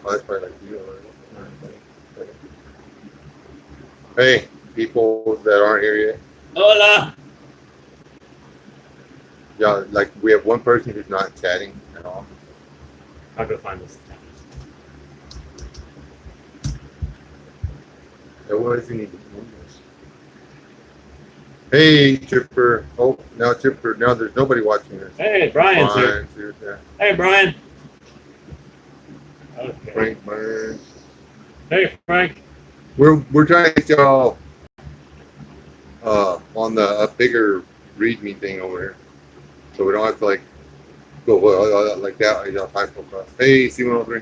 Oh, that's probably like you. Hey, people that aren't here yet. Hola. Yeah, like we have one person who's not chatting at all. I'll go find this. What does he need to do this? Hey, Chipper. Oh, now Chipper. Now there's nobody watching this. Hey, Brian's here. Yeah. Hey, Brian. Okay. Frank Burns. Hey, Frank. We're trying to get y'all on the bigger README thing over here, so we don't have to like go like that. Y'all type across. Hey, C103.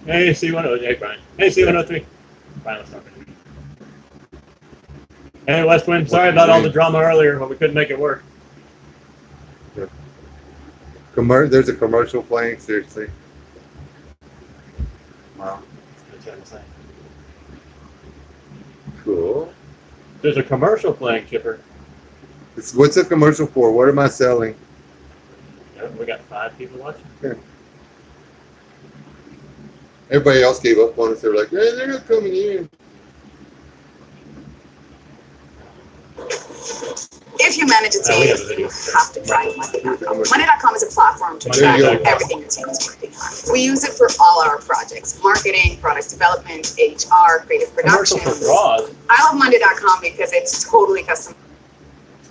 Hey, C103. Hey, Brian. Hey, C103. Brian was talking to me. Hey, West Wind. Sorry about all the drama earlier, but we couldn't make it work. Yeah. There's a commercial playing. Seriously. Wow. Cool. There's a commercial playing, Chipper. What's the commercial for? What am I selling? Yeah, we got 5 people watching. Yeah. Everybody else gave up on us. They were like, hey, they're not coming in. If humanity takes, you have to try Monday.com. Monday.com is a platform to track everything your team is working on. We use it for all our projects: marketing, product development, HR, creative production. I love Monday.com because it's totally customizable.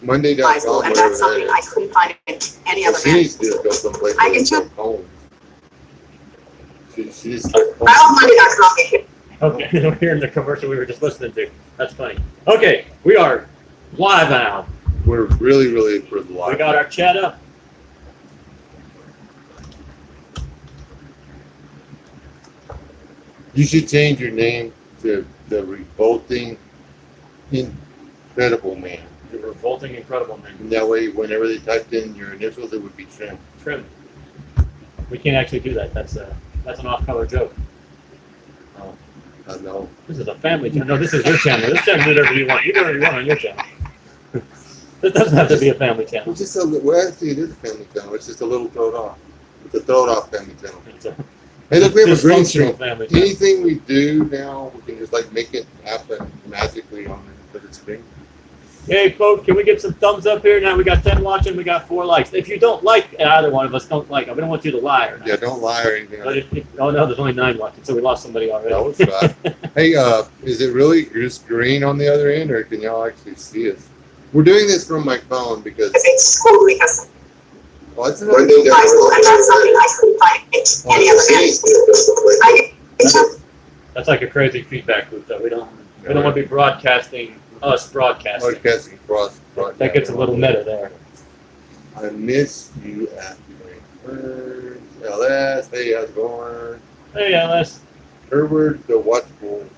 Monday.com, and that's something I couldn't find in any other management. I can choose. I love Monday.com. Okay, we're hearing the commercial we were just listening to. That's funny. Okay, we are live now. We're really for the live. We got our chat up. You should change your name to the Revolting Incredible Man. The Revolting Incredible Man. And that way, whenever they typed in your initials, it would be trim. Trim. We can't actually do that. That's an off-color joke. Oh, I know. This is a family channel. No, this is your channel. This channel do whatever you want. You do whatever you want on your channel. This doesn't have to be a family channel. It's just well, actually, it is a family channel. It's just a little thrown off. It's a thrown off family channel. Hey, look, we have a green screen. Anything we do now, we can just like make it happen magically on the screen. Hey, folks, can we get some thumbs up here? Now we got 10 watching, we got 4 likes. If you don't like either one of us, don't like it. We don't want you to lie or not. Yeah, don't lie or anything. But oh no, there's only 9 watching, so we lost somebody already. That was bad. Hey, is it really just green on the other end, or can y'all actually see us? We're doing this from my phone because it's totally custom. Oh, it's another thing and that's something I couldn't find in any other management. That's like a crazy feedback loop that we don't want to be broadcasting. Broadcasting. That gets a little meta there. I miss you at LS. Hey, how's it going? Hey, LS. Herbert the Watchful.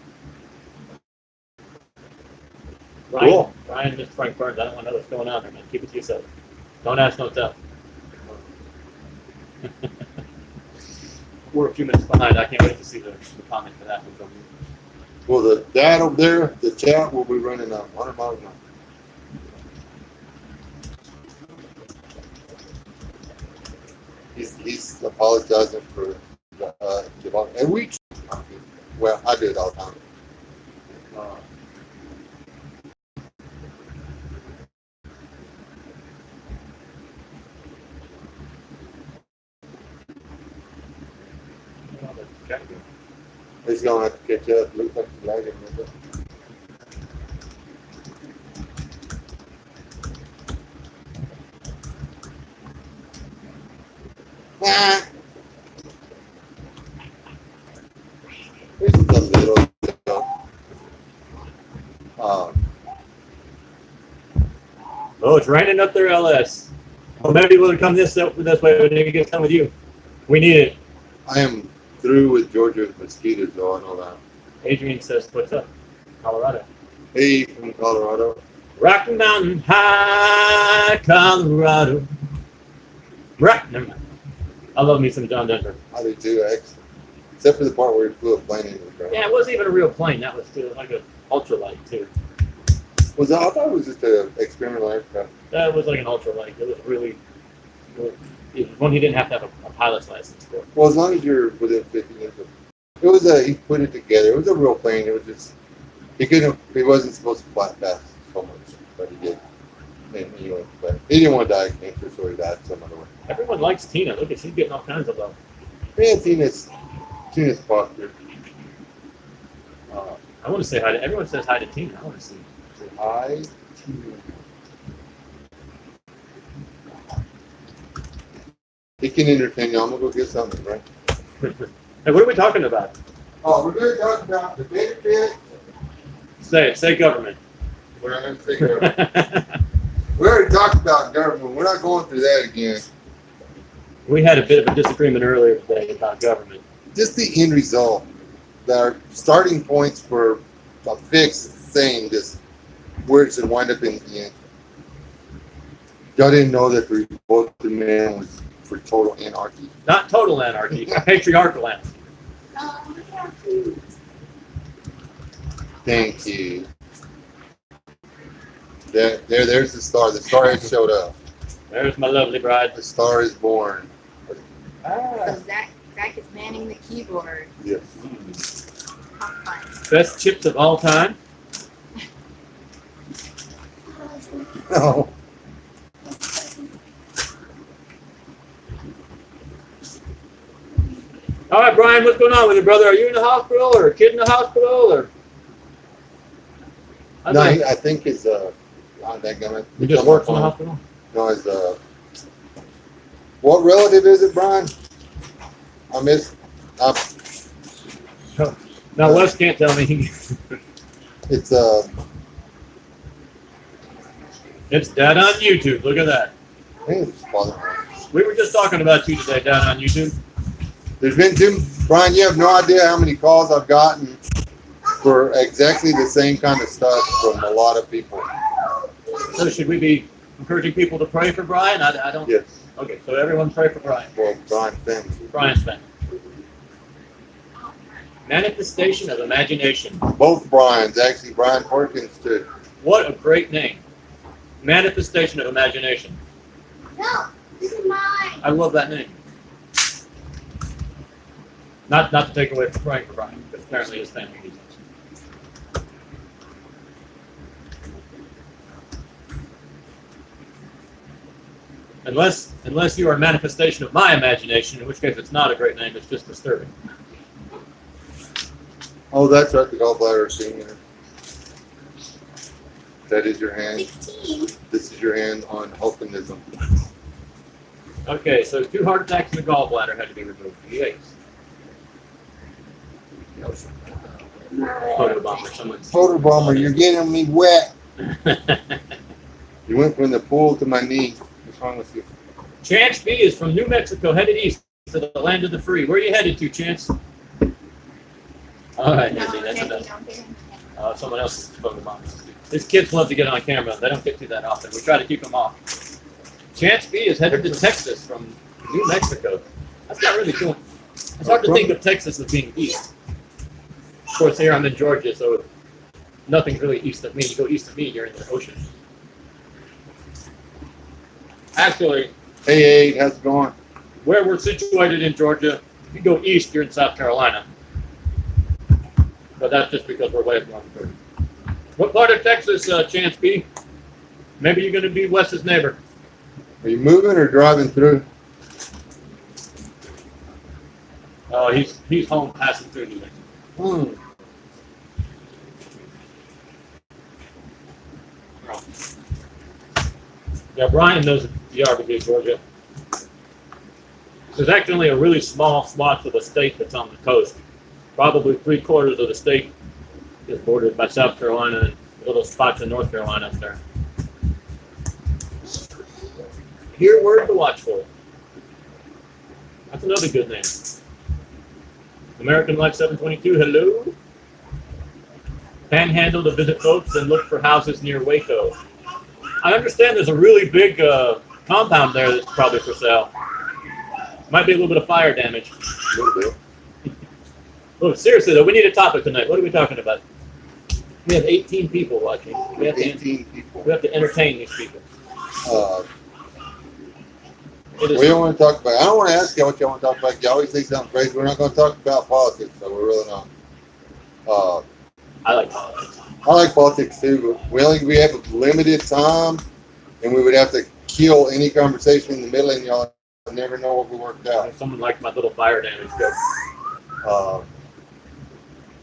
Cool. Ryan, Mr. Frank Burns. I don't want to know what's going on there, man. Keep it to yourself. Don't ask, no tell. We're a few minutes behind. I can't wait to see the comment for that one from you. Well, that over there, the chat will be running 100 miles an hour. He's apologizing for the and we. Well, I do it all the time. He's gonna have to catch up. Look like the lagging a little bit. This is a little oh, it's raining up there, LS. Well, maybe we'll come this way when it gets done with you. We need it. I am through with Georgia's mosquitoes, though. I know that. Adrian says, "What's up, Colorado?" Hey, from Colorado. Rocky Mountain High, Colorado. Never mind. I love me some John Denver. I do too, actually. Except for the part where he flew a plane into the ground. Yeah, it wasn't even a real plane. That was like an ultralight too. Was that? I thought it was just an experimental aircraft. That was like an ultralight. It was really It was one he didn't have to have a pilot's license for. Well, as long as you're within 50 minutes of it was he put it together. It was a real plane. It was just, he wasn't supposed to fly fast so much, but he did. And anyway, but he didn't want to die of cancer, so he died some other way. Everyone likes Tina. Look at she's getting all kinds of love. Yeah, Tina's popular. I want to say hi to, everyone says hi to Tina. I want to see. Say hi, Tina. He can entertain you. I'm going to go get something, right? Hey, what are we talking about? Oh, we're going to talk about the benefit. Say it. Say government. We're not going to say government. We already talked about government. We're not going through that again. We had a bit of a disagreement earlier today about government. Just the end result. Our starting points for a fix is the same, just where it should wind up in the end. Y'all didn't know that the Revolting Man was for total anarchy. Not total anarchy, patriarchal anarchy. Thank you. There's the star. The star has showed up. There's my lovely bride. The star is born. So Zach is manning the keyboard. Yes. How fun. Best chips of all time. No. All right, Brian, what's going on with you, brother? Are you in the hospital or a kid in the hospital or? No, I think it's that guy. You just work in the hospital? No, it's what relative is it, Brian? I miss. No, Wes can't tell me. It's It's Dad on YouTube. Look at that. I think it's his father. We were just talking about you today, Dad on YouTube. There's been Brian, you have no idea how many calls I've gotten for exactly the same kind of stuff from a lot of people. So should we be encouraging people to pray for Brian? I don't. Yes. Okay, so everyone pray for Brian. Well, Brian family. Brian's family. Manifestation of imagination. Both Brian's, actually Brian Perkins too. What a great name. Manifestation of imagination. No, this is mine. I love that name. Not to take away from praying for Brian, but apparently his family needs it. Unless you are a manifestation of my imagination, in which case it's not a great name, it's just disturbing. Oh, that's right, the gallbladder senior. That is your hand. 16. This is your hand on alpinism. Okay, so 2 heart attacks in the gallbladder had to be removed. Yikes. Photo bomber, someone's. Photo bomber, you're getting me wet. You went from the pool to my knee. What's wrong with you? Chance B is from New Mexico, headed east to the land of the free. Where are you headed to, Chance? All right, Nancy, that's enough. Someone else's photo bomber. These kids love to get on camera. They don't get to that often. We try to keep them off. Chance B is headed to Texas from New Mexico. That's not really cool. It's hard to think of Texas as being east. Of course, here I'm in Georgia, so nothing's really east of me. You go east of me, you're in the ocean. Actually, Hey, how's it going? where we're situated in Georgia, if you go east, you're in South Carolina. But that's just because we're way up north. What part of Texas, Chance B? Maybe you're going to be Wes's neighbor. Are you moving or driving through? Oh, he's home passing through New Mexico. Yeah, Brian knows the Geography of Georgia. There's actually only a really small swath of the state that's on the coast. Probably 3/4 of the state is bordered by South Carolina and little spots in North Carolina up there. Hear word the watchful. That's another good name. American Life 722, hello. Panhandle to visit folks and look for houses near Waco. I understand there's a really big compound there that's probably for sale. Might be a little bit of fire damage. A little bit. Oh, seriously though, we need a topic tonight. What are we talking about? We have 18 people watching. We have 18 people. We have to entertain these people. We don't want to talk about. I don't want to ask y'all what y'all want to talk about. You always say something crazy. We're not going to talk about politics, so we're really not. I like politics. I like politics too, but we have a limited time, and we would have to kill any conversation in the middle, and y'all never know what we worked out. Someone liked my little fire damage joke.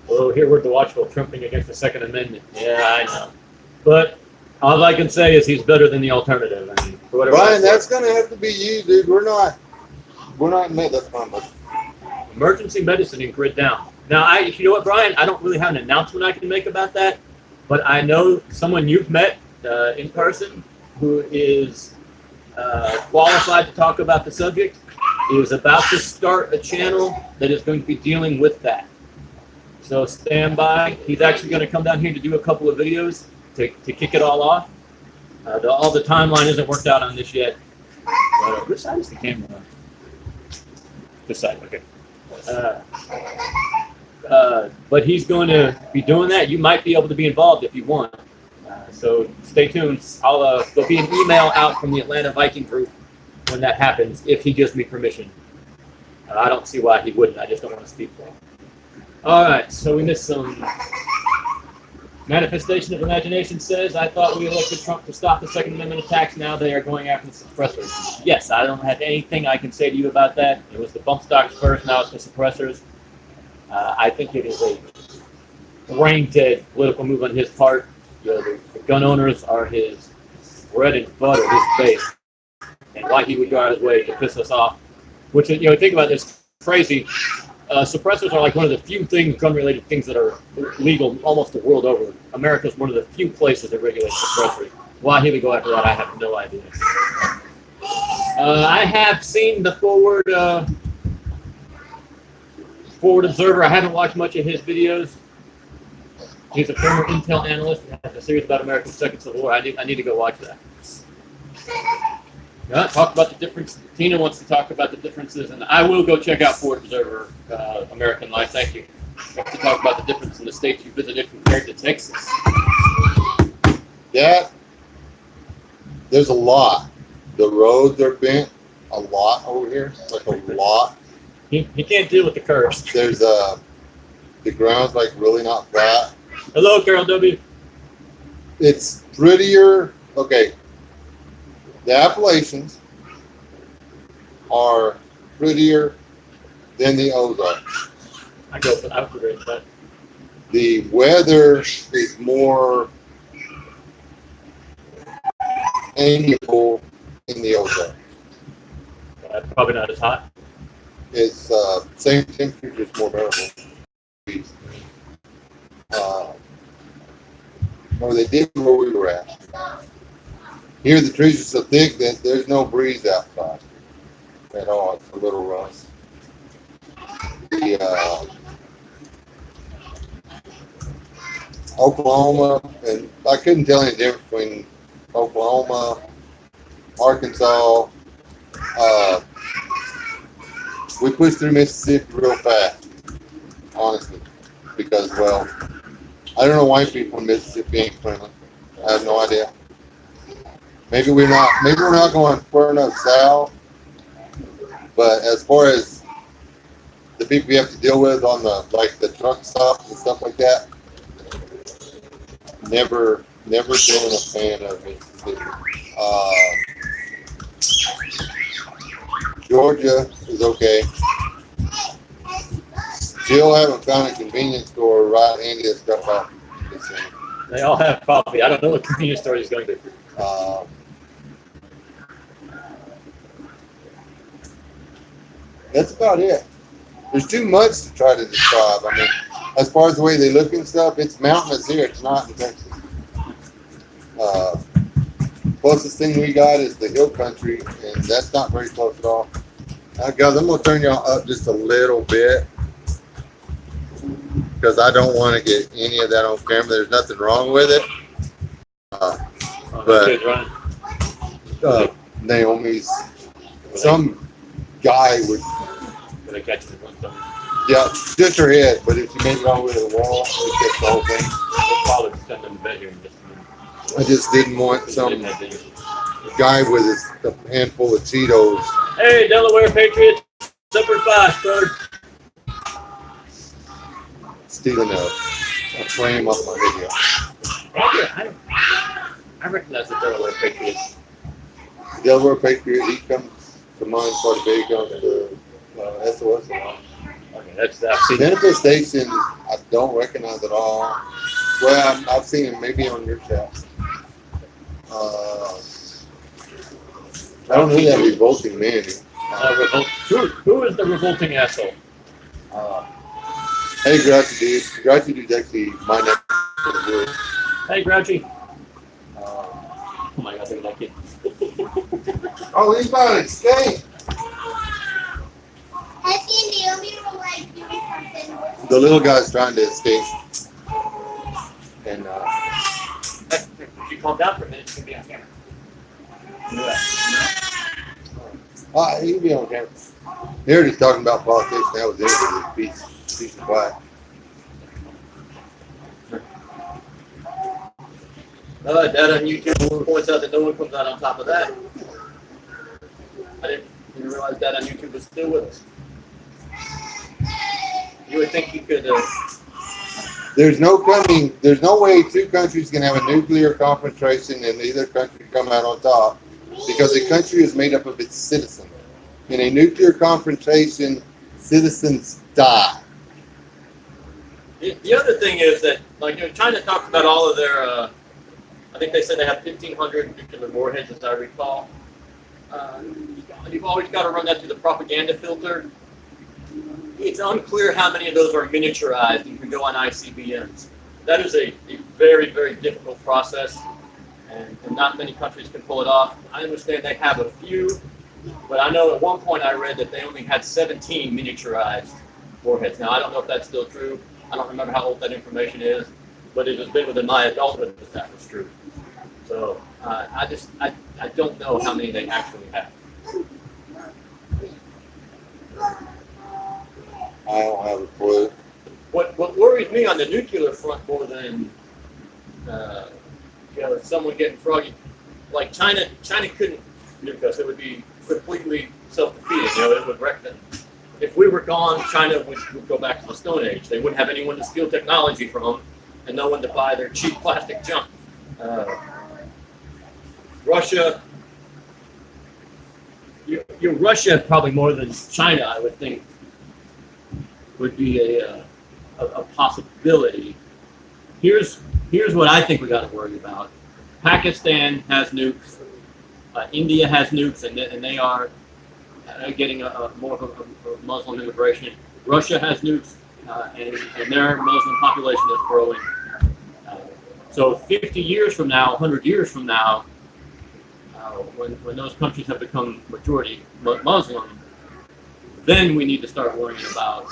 Well, here we're the watchful trumping against the Second Amendment. Yeah, I know. But all I can say is he's better than the alternative. I mean, for whatever. Brian, that's going to have to be you, dude. We're not that's fine, but emergency medicine and grid down. Now, you know what, Brian? I don't really have an announcement I can make about that, but I know someone you've met in person who is qualified to talk about the subject. He is about to start a channel that is going to be dealing with that. So stand by. He's actually going to come down here to do a couple of videos to kick it all off. All the timeline isn't worked out on this yet. But, which side is the camera on? This side, okay. But he's going to be doing that. You might be able to be involved if you want. So stay tuned. There'll be an email out from the Atlanta Viking group when that happens, if he gives me permission. I don't see why he wouldn't. I just don't want to speak for him. All right, so we missed some. Manifestation of Imagination says, I thought we elected Trump to stop the Second Amendment attacks. Now they are going after the suppressors. Yes, I don't have anything I can say to you about that. It was the bump stocks first, now it's the suppressors. I think it is a brain-dead political move on his part. You know, the gun owners are his bread and butter, his base. And why he would go out of his way to piss us off. Which, you know, think about this, crazy. Suppressors are like one of the few gun-related things that are legal almost the world over. America is one of the few places that regulates suppressors. Why he would go after that, I have no idea. I have seen the Forward Observer. I haven't watched much of his videos. He's a former intel analyst and has a series about America's Second Civil War. I need to go watch that. Talk about the difference. Tina wants to talk about the differences, and I will go check out Forward Observer, American Life. Thank you. To talk about the difference in the states you visited compared to Texas. Yeah, there's a lot. The roads are bent a lot over here, like a lot. He can't deal with the curves. There's the ground's like really not flat. Hello, Carol W. It's prettier. Okay. The Appalachians are prettier than the Ozarks. I would agree with that. The weather is more amiable in the Ozarks. Probably not as hot. It's same temperature, just more bearable. Or they did where we were at. Here the trees are so thick that there's no breeze outside at all. It's a little rough. Oklahoma, and I couldn't tell any difference between Oklahoma, Arkansas. We pushed through Mississippi real fast, honestly, because, well, I don't know why people in Mississippi ain't friendly. I have no idea. Maybe we're not going far enough south, but as far as the people you have to deal with on the truck stops and stuff like that, never been a fan of Mississippi. Georgia is okay. Still haven't found a convenience store right handy that's got coffee. They all have coffee. I don't know what convenience store he's going to. That's about it. There's too much to try to describe. I mean, as far as the way they look and stuff, it's mountainous here. It's not in Texas. Closest thing we got is the hill country, and that's not very close at all. Guys, I'm going to turn y'all up just a little bit because I don't want to get any of that on camera. There's nothing wrong with it. But Naomi's, some guy would. They catch it one time. Yeah, just her head, but if you made it all the way to the wall, it gets the whole thing. We'll probably send them to bed here in just a minute. I just didn't want some guy with a handful of Cheetos. Hey, Delaware Patriots, Super Fast, brother. Stealing a frame off my video. I recognize the Delaware Patriots. Delaware Patriot, he comes to mind quite a bit. He comes to SOS a lot. Okay, I've seen it. Manifestation, I don't recognize at all. Well, I've seen him maybe on your chat. I don't know who that revolting man is. Who is the revolting asshole? Hey, Grouchy dude. Grouchy dude's actually my next word. Hey, Grouchy. Oh my God, look at that kid. Oh, he's about to escape. The little guy's trying to escape. And, If you calm down for a minute, you can be on camera. he'll be on camera. Here he's talking about politics. That was it with this piece of black. Dad on YouTube points out that no one comes out on top of that. I didn't realize Dad on YouTube was still with us. You would think he could. There's no way two countries can have a nuclear confrontation and either country come out on top because a country is made up of its citizens. In a nuclear confrontation, citizens die. The other thing is that, China talks about all of their. I think they said they have 1,500 nuclear warheads, as I recall. You've always got to run that through the propaganda filter. It's unclear how many of those are miniaturized and can go on ICBMs. That is a very, very difficult process, and not many countries can pull it off. I understand they have a few, but I know at one point I read that they only had 17 miniaturized warheads. Now, I don't know if that's still true. I don't remember how old that information is, but it has been within my adulthood that was true. So I don't know how many they actually have. I don't have a clue. What worries me on the nuclear front more than someone getting froggy, like China couldn't nuke us. It would be completely self-defeating. It would wreck them. If we were gone, China would go back to the Stone Age. They wouldn't have anyone to steal technology from, and no one to buy their cheap plastic junk. Russia, Russia probably more than China, I would think, would be a possibility. Here's what I think we got to worry about. Pakistan has nukes. India has nukes, and they are getting more of a Muslim immigration. Russia has nukes, and their Muslim population is growing. So 50 years from now, 100 years from now, when those countries have become majority Muslim, then we need to start worrying about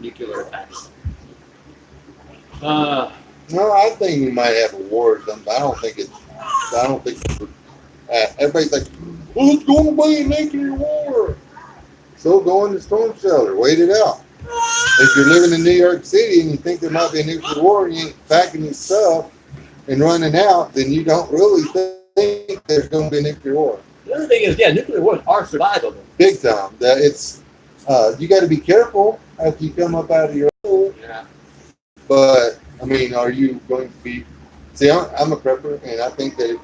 nuclear attacks. No, I think we might have a war or something. I don't think it's. Everybody's like, well, it's going to be a nuclear war. So go in the storm shelter. Wait it out. If you're living in New York City and you think there might be a nuclear war and you ain't packing your stuff and running out, then you don't really think there's going to be a nuclear war. The other thing is, nuclear wars are survivable. Big time. You got to be careful after you come up out of your hole. Yeah. But I mean, are you going to be? See, I'm a prepper, and I think that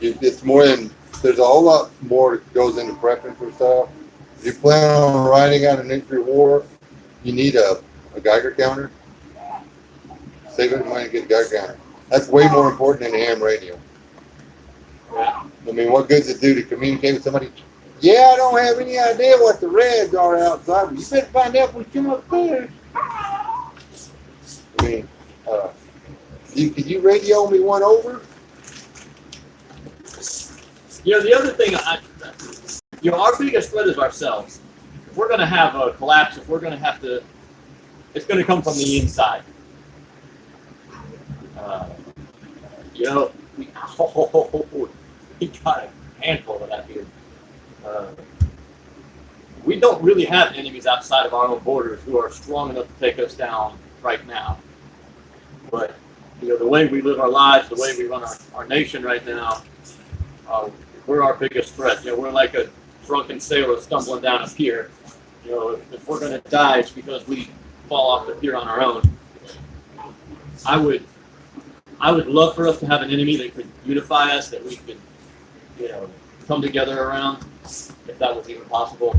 it's more than there's a whole lot more that goes into prepping for stuff. If you plan on riding out a nuclear war, you need a Geiger counter. Save it money to get a Geiger counter. That's way more important than a ham radio. Yeah. I mean, what good does it do to communicate with somebody? Yeah, I don't have any idea what the reds are outside, but you better find out when you come upstairs. I mean, could you radio me one over? The other thing, our biggest threat is ourselves. If we're going to have a collapse, if we're going to have to, it's going to come from the inside. We got a handful of that here. We don't really have enemies outside of our own borders who are strong enough to take us down right now. But the way we live our lives, the way we run our nation right now, we're our biggest threat. We're like a drunken sailor stumbling down a pier. If we're going to die, it's because we fall off the pier on our own. I would love for us to have an enemy that could unify us, that we could, come together around, if that was even possible.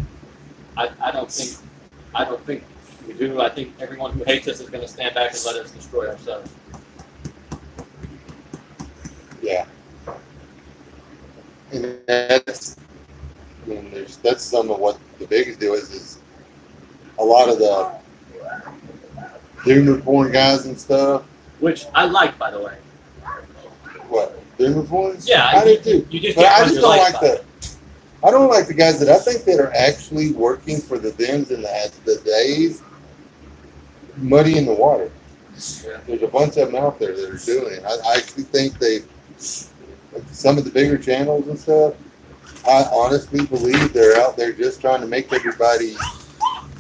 I don't think we do. I think everyone who hates us is going to stand back and let us destroy ourselves. Yeah. And that's some of what the biggest deal is a lot of the doom porn guys and stuff. Which I like, by the way. What? Doom porn? Yeah, I do too. You just but can't I run just your don't life like by it. I don't like the guys that I think that are actually working for the thems and the days muddying the water. Yeah. There's a bunch of them out there that are doing it. I actually think some of the bigger channels and stuff, I honestly believe they're out there just trying to make everybody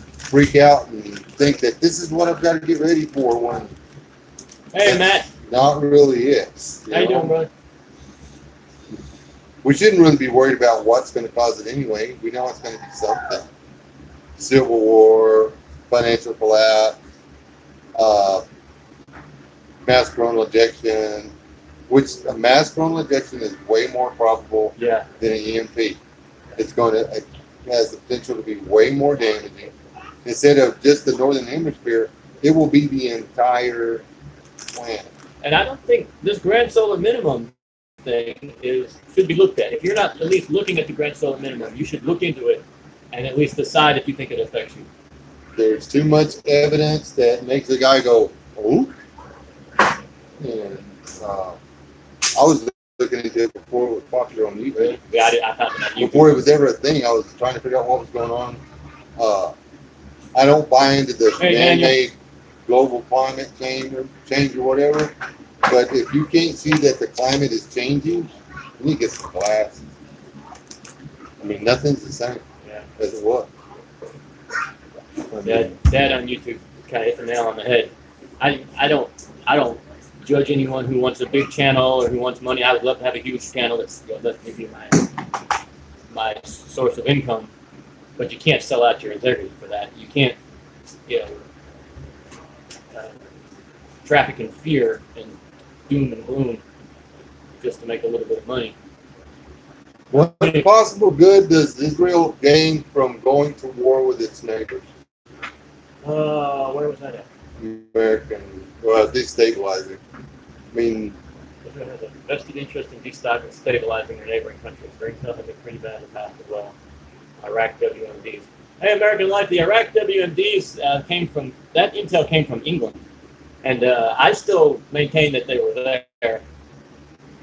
freak out and think that this is what I've got to get ready for when Hey, Matt. Not really it. How you doing, brother? We shouldn't really be worried about what's going to cause it anyway. We know it's going to be something. Civil war, financial collapse, mass coronal ejection, which a mass coronal ejection is way more probable than an EMP. It has the potential to be way more damaging. Instead of just the northern hemisphere, it will be the entire planet. And I don't think this grand solar minimum thing should be looked at. If you're not at least looking at the grand solar minimum, you should look into it and at least decide if you think it affects you. There's too much evidence that makes a guy go, oh. And I was looking into it before it was popular on YouTube. Yeah, I found it on YouTube. Before it was ever a thing, I was trying to figure out what was going on. I don't buy into the man-made global climate change or whatever. But if you can't see that the climate is changing, you need to get some glasses. I mean, nothing's the same as it was. Dad on YouTube kind of hit the nail on the head. I don't judge anyone who wants a big channel or who wants money. I would love to have a huge channel that's be my source of income. But you can't sell out your integrity for that. You can't, traffic in fear and doom and gloom just to make a little bit of money. What possible good does Israel gain from going to war with its neighbors? Where was that at? Destabilizing. I mean, Israel has a vested interest in destabilizing their neighboring countries. Their intel has been pretty bad in the past as well. Iraq WMDs. Hey, American Life, the Iraq WMDs that intel came from England. And I still maintain that they were there.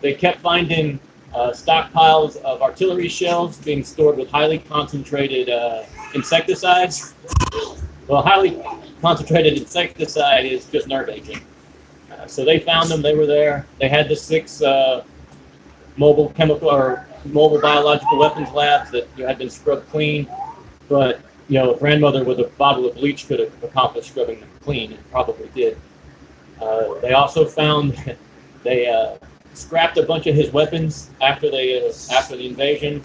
They kept finding stockpiles of artillery shells being stored with highly concentrated insecticides. Well, highly concentrated insecticide is just nerve-aging. So they found them. They were there. They had the 6 mobile biological weapons labs that had been scrubbed clean. But a grandmother with a bottle of bleach could have accomplished scrubbing them clean, and probably did. They also found they scrapped a bunch of his weapons after the invasion,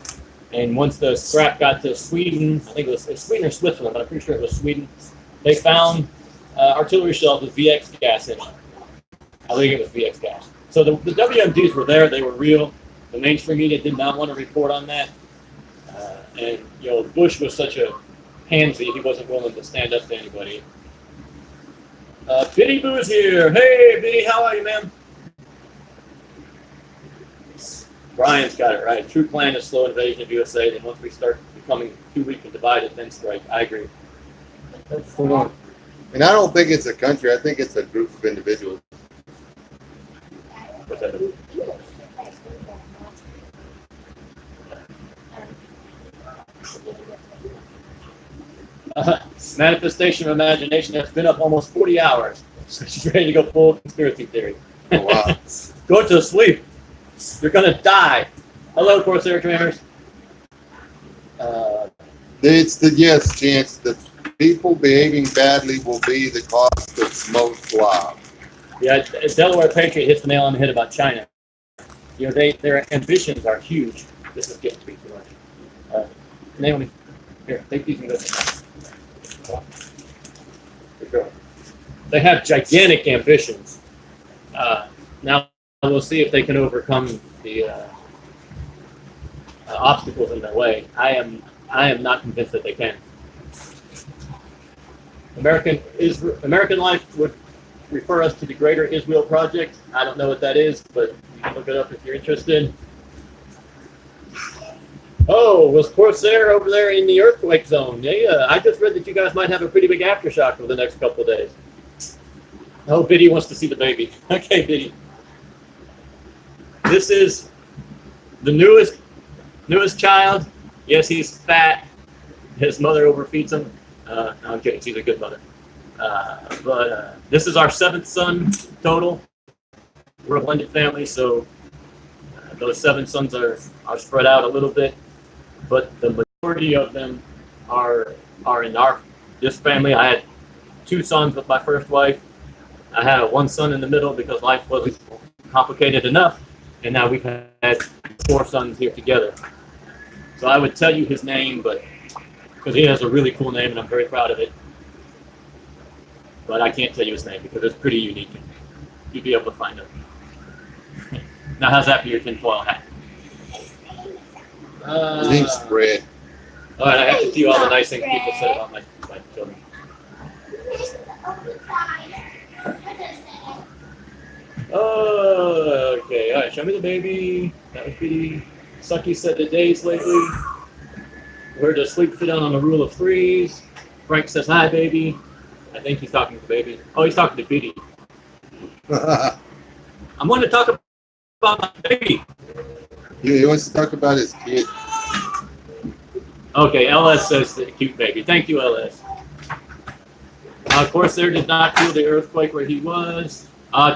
and once the scrap got to Sweden, I think it was Sweden or Switzerland, but I'm pretty sure it was Sweden, they found artillery shells with VX gas in them. I think it was VX gas. So the WMDs were there; they were real. The mainstream media did not want to report on that, and Bush was such a pansy; he wasn't willing to stand up to anybody. Biddy Boo's here. Hey, Biddy, how are you, man? Brian's got it right. True plan is slow invasion of USA. Then once we start becoming too weak and divided, then strike. I agree. That's the one. And I don't think it's a country. I think it's a group of individuals. What's that? Manifestation of imagination has been up almost 40 hours. So she's ready to go full conspiracy theory. Oh, wow. Go to sleep. You're going to die. Hello, Corsair Trainers. It's the chance that people behaving badly will be the cost of most lives. Yeah, Delaware Patriot hits the nail on the head about China. their ambitions are huge. This is getting to be too much. Naomi, here, take these and go. They have gigantic ambitions. Now we'll see if they can overcome the obstacles in their way. I am not convinced that they can. American Life would refer us to the Greater Israel Project. I don't know what that is, but you can look it up if you're interested. Oh, was Corsair over there in the earthquake zone? Yeah, I just read that you guys might have a pretty big aftershock for the next couple of days. Oh, Biddy wants to see the baby. Okay, Biddy. This is the newest child. Yes, he's fat. His mother overfeeds him. No, I'm kidding. She's a good mother. But this is our 7th son total. We're a blended family, so those 7 sons are spread out a little bit. But the majority of them are in this family. I had 2 sons with my first wife. I had 1 son in the middle because life wasn't complicated enough. And now we've had 4 sons here together. So I would tell you his name, but because he has a really cool name and I'm very proud of it. But I can't tell you his name because it's pretty unique. You'd be able to find it. Now how's that for your tinfoil hat? His name's Fred. All right, I have to tell you all the nice things people said about my children. Oh, okay. All right, show me the baby. That was pretty. Sucky said the days lately. Where does sleep fit on the rule of 3s? Frank says hi, baby. I think he's talking to the baby. Oh, he's talking to Biddy. I'm going to talk about my baby. He wants to talk about his kid. Okay, LS says the cute baby. Thank you, LS. Of course, there did not feel the earthquake where he was.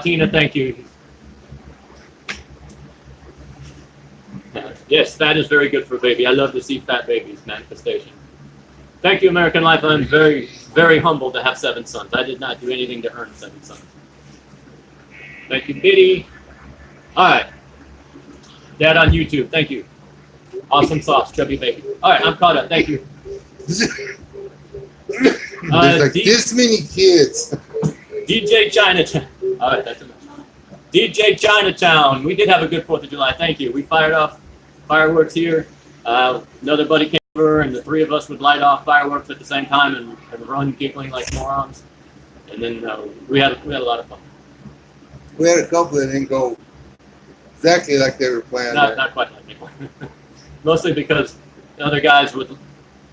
Tina, thank you. Yes, fat is very good for a baby. I love to see fat babies manifestation. Thank you, American Life. I'm very, very humbled to have 7 sons. I did not do anything to earn 7 sons. Thank you, Biddy. All right. Dad on YouTube. Thank you. Awesome sauce, chubby baby. All right, I'm caught up. Thank you. There's like this many kids. DJ Chinatown. All right, that's enough. DJ Chinatown. We did have a good 4th of July. Thank you. We fired off fireworks here. Another buddy came over, and the 3 of us would light off fireworks at the same time and run giggling like morons. And then we had a lot of fun. We had a couple that didn't go exactly like they were planned. Not quite like me. Mostly because the other guys with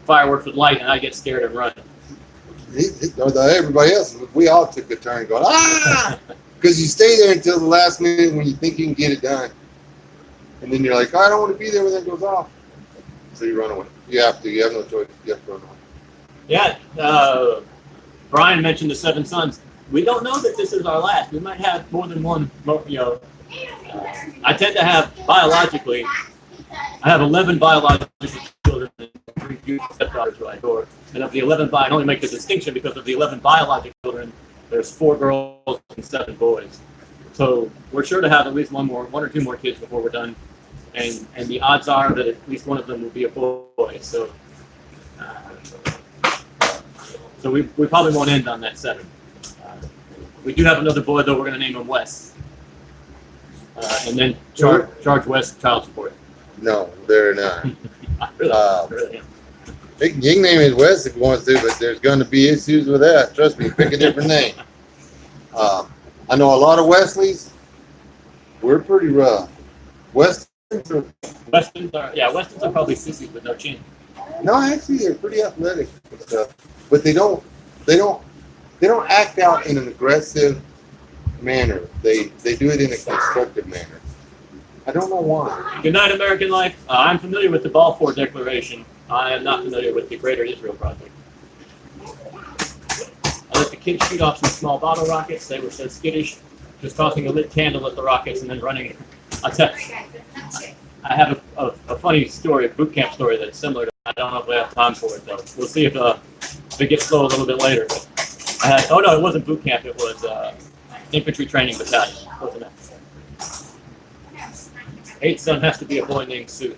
fireworks would light, and I get scared and run. Everybody else, we all took a turn going, ah! Because you stay there until the last minute when you think you can get it done. And then you're like, oh, I don't want to be there when that goes off. So you run away. You have to. You have no choice. You have to run away. Yeah. Brian mentioned the 7 sons. We don't know that this is our last. We might have more than one. I tend to have biologically. I have 11 biological children and 3 stepdaughters who I adore. And of the 11, I only make the distinction because of the 11 biological children, there's 4 girls and 7 boys. So we're sure to have at least 1 or 2 more kids before we're done. And the odds are that at least one of them will be a boy. So we probably won't end on that 7. We do have another boy, though. We're going to name him Wes. And then charge Wes child support. No, they're not. Really. You can name it Wes if you want to, but there's going to be issues with that. Trust me, pick a different name. I know a lot of Wesleys. We're pretty rough. Westons are probably sissies with no chin. No, actually, they're pretty athletic and stuff, but they don't act out in an aggressive manner. They do it in a constructive manner. I don't know why. Good night, American Life. I'm familiar with the Balfour Declaration. I am not familiar with the Greater Israel Project. I let the kids shoot off some small bottle rockets. They were so skittish, just tossing a lit candle at the rockets and then running. I have a funny story, a boot camp story that's similar to that. I don't know if we have time for it, though. We'll see if it gets slow a little bit later. It wasn't boot camp. It was infantry training battalion. Wasn't it? Eighth son has to be a boy named Sue.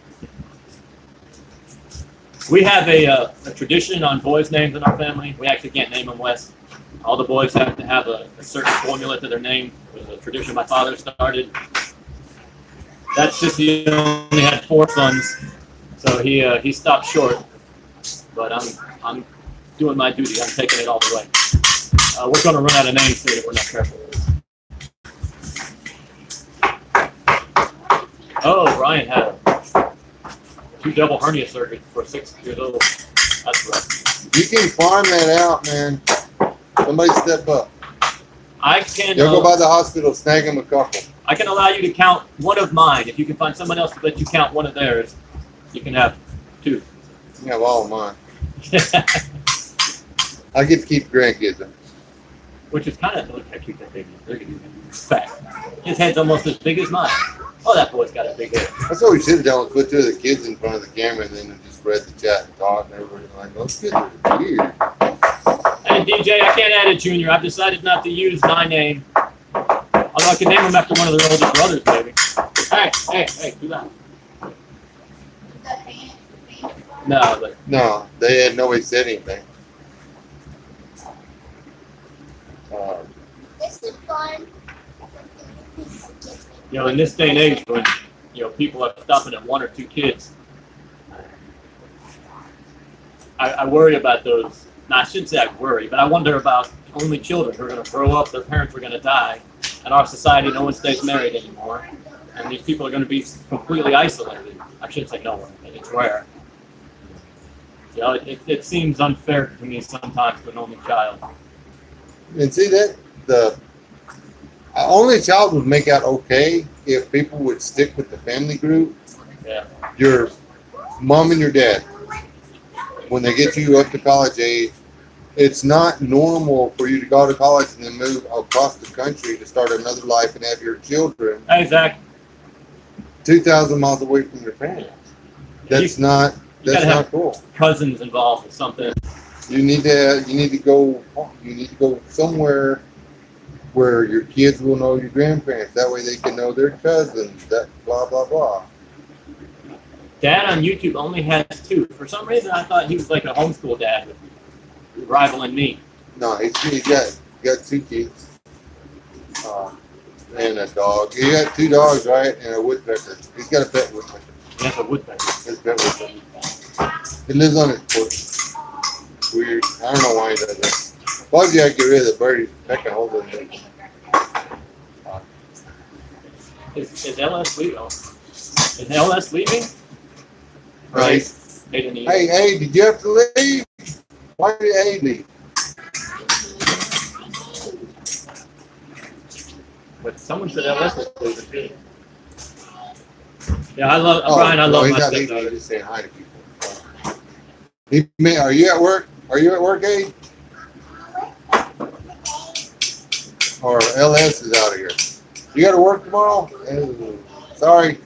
We have a tradition on boys' names in our family. We actually can't name them Wes. All the boys have to have a certain formula to their name. It was a tradition my father started. That's just he only had 4 sons, so he stopped short. But I'm doing my duty. I'm taking it all the way. We're going to run out of names soon if we're not careful. Oh, Ryan had 2 double hernia surgeries for 6 years old. That's rough. You can farm that out, man. Somebody step up. I can. You'll go by the hospital, snag him a couple. I can allow you to count one of mine. If you can find someone else to let you count one of theirs, you can have 2. You can have all of mine. I get to keep grandkids. Which is kind of, look how cute that baby is. Look at him. Fat. His head's almost as big as mine. Oh, that boy's got a big head. That's what we should have done, was put 2 of the kids in front of the camera and then just read the chat and talk, and everybody's like, those kids are weird. Hey, DJ, I can't add it, Junior. I've decided not to use my name. Although I can name him after one of their older brothers, maybe. Hey, do that. No, but No, they had nobody said anything. This is fun. in this day and age, when people are stopping at 1 or 2 kids, I worry about those. Now, I shouldn't say I worry, but I wonder about only children who are going to grow up, their parents are going to die. In our society, no one stays married anymore. And these people are going to be completely isolated. I shouldn't say no one, but it's rare. It seems unfair to me sometimes to an only child. And see that the only child would make out okay if people would stick with the family group. Yeah. Your mom and your dad, when they get you up to college age, it's not normal for you to go to college and then move across the country to start another life and have your children Hey, Zach. 2,000 miles away from your parents. That's not cool. Cousins involved with something. You need to go somewhere where your kids will know your grandparents. That way they can know their cousins. That blah blah blah. Dad on YouTube only has 2. For some reason, I thought he was like a homeschool dad, rivaling me. No, he's got 2 kids and a dog. He got 2 dogs, right, and a woodpecker. He's got a pet woodpecker. He has a woodpecker. His pet woodpecker. He lives on his porch. Weird. I don't know why he does that. Why do you have to get rid of the bird? He's pecking holes in it. Is LS leaving? Is LS leaving? Right. Hey, did you have to leave? Why did A leave? But someone said LS was leaving. Yeah, Brian, I love my stepdaughter. He's just saying hi to people. Are you at work? Are you at work, Abe? Or LS is out of here. You got to work tomorrow? Sorry.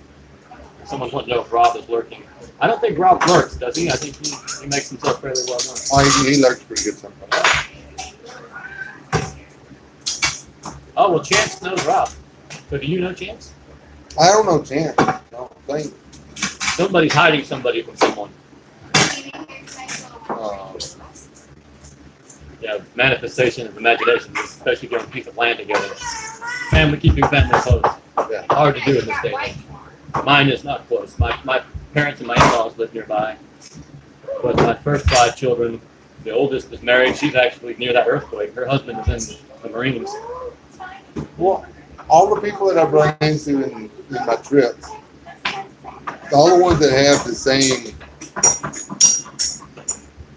Someone wants to know if Rob is lurking. I don't think Rob lurks, does he? I think he makes himself fairly well known. Oh, he lurks pretty good sometimes. Oh, well, Chance knows Rob. So do you know Chance? I don't know Chance. I don't think. Somebody's hiding somebody from someone. Yeah, manifestation of imagination, especially during a piece of land together. Keeping family close. Yeah. Hard to do in this day and age. Mine is not close. My parents and my in-laws live nearby. But my first 5 children, the oldest is married. She's actually near that earthquake. Her husband is in the Marines. Well, all the people that I've run into in my trips, all the ones that have the same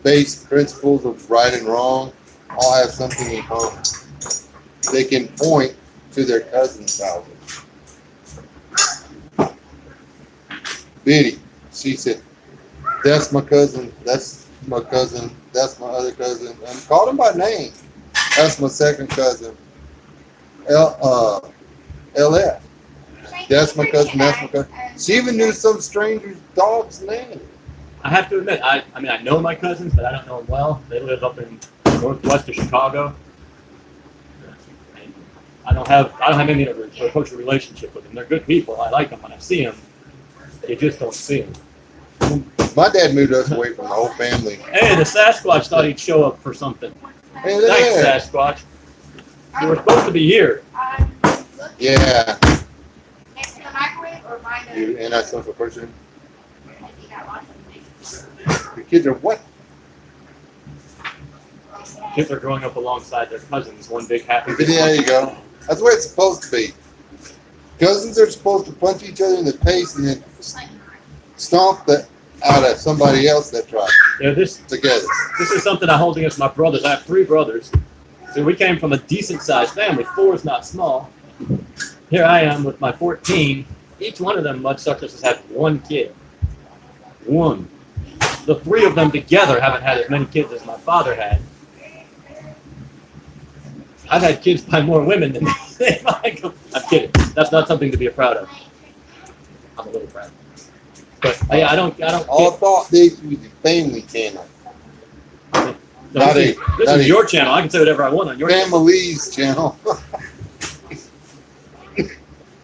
base principles of right and wrong, all have something in common. They can point to their cousin's house. Biddy, she said, that's my cousin, that's my cousin, that's my other cousin. And called him by name. That's my second cousin. LF. That's my cousin, that's my cousin. She even knew some stranger's dog's name. I have to admit, I know my cousins, but I don't know them well. They live up in northwest of Chicago. I don't have any of a close relationship with them. They're good people. I like them when I see them. You just don't see them. My dad moved us away from the whole family. Hey, the Sasquatch thought he'd show up for something. Hey, look Thanks, at that. Sasquatch. You were supposed to be here. Yeah. Next to the microwave or by the. You antisocial person. The kids are what? Kids are growing up alongside their cousins, one big happy. There you go. That's the way it's supposed to be. Cousins are supposed to punch each other in the face and then stomp the out of somebody else that tried Yeah, this together. is something I hold against my brothers. I have 3 brothers. So we came from a decent sized family. 4 is not small. Here I am with my 14. Each one of them mudsuckers has had 1 kid. 1. The 3 of them together haven't had as many kids as my father had. I've had kids by more women than Michael. I'm kidding. That's not something to be proud of. I'm a little proud. But I don't. All thought this was the family channel. No, Not this is your channel. I can say whatever I want on your channel. Family's channel.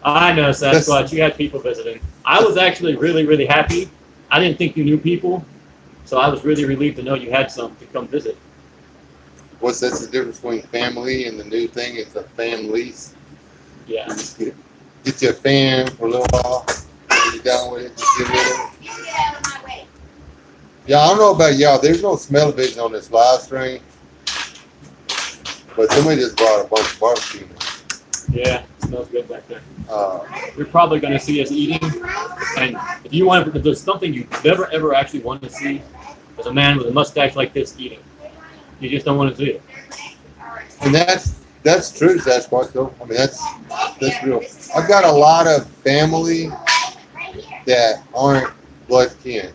I know, Sasquatch. You had people visiting. I was actually really, really happy. I didn't think you knew people, so I was really relieved to know you had some to come visit. What's that's the difference between family and the new thing? It's a families. Yeah. Just get you a fan for a little while. When you're done with it, just get rid of it. You get out of my way. Yeah, I don't know about y'all. There's no smell-o-vision on this live stream. But somebody just brought a bunch of barbecue. Yeah, it smells good back there. Uh, You're probably going to see us eating, and if there's something you never ever actually want to see, is a man with a mustache like this eating. You just don't want to see it. and that's true, Sasquatch, though. I mean, that's real. I've got a lot of family that aren't blood kin.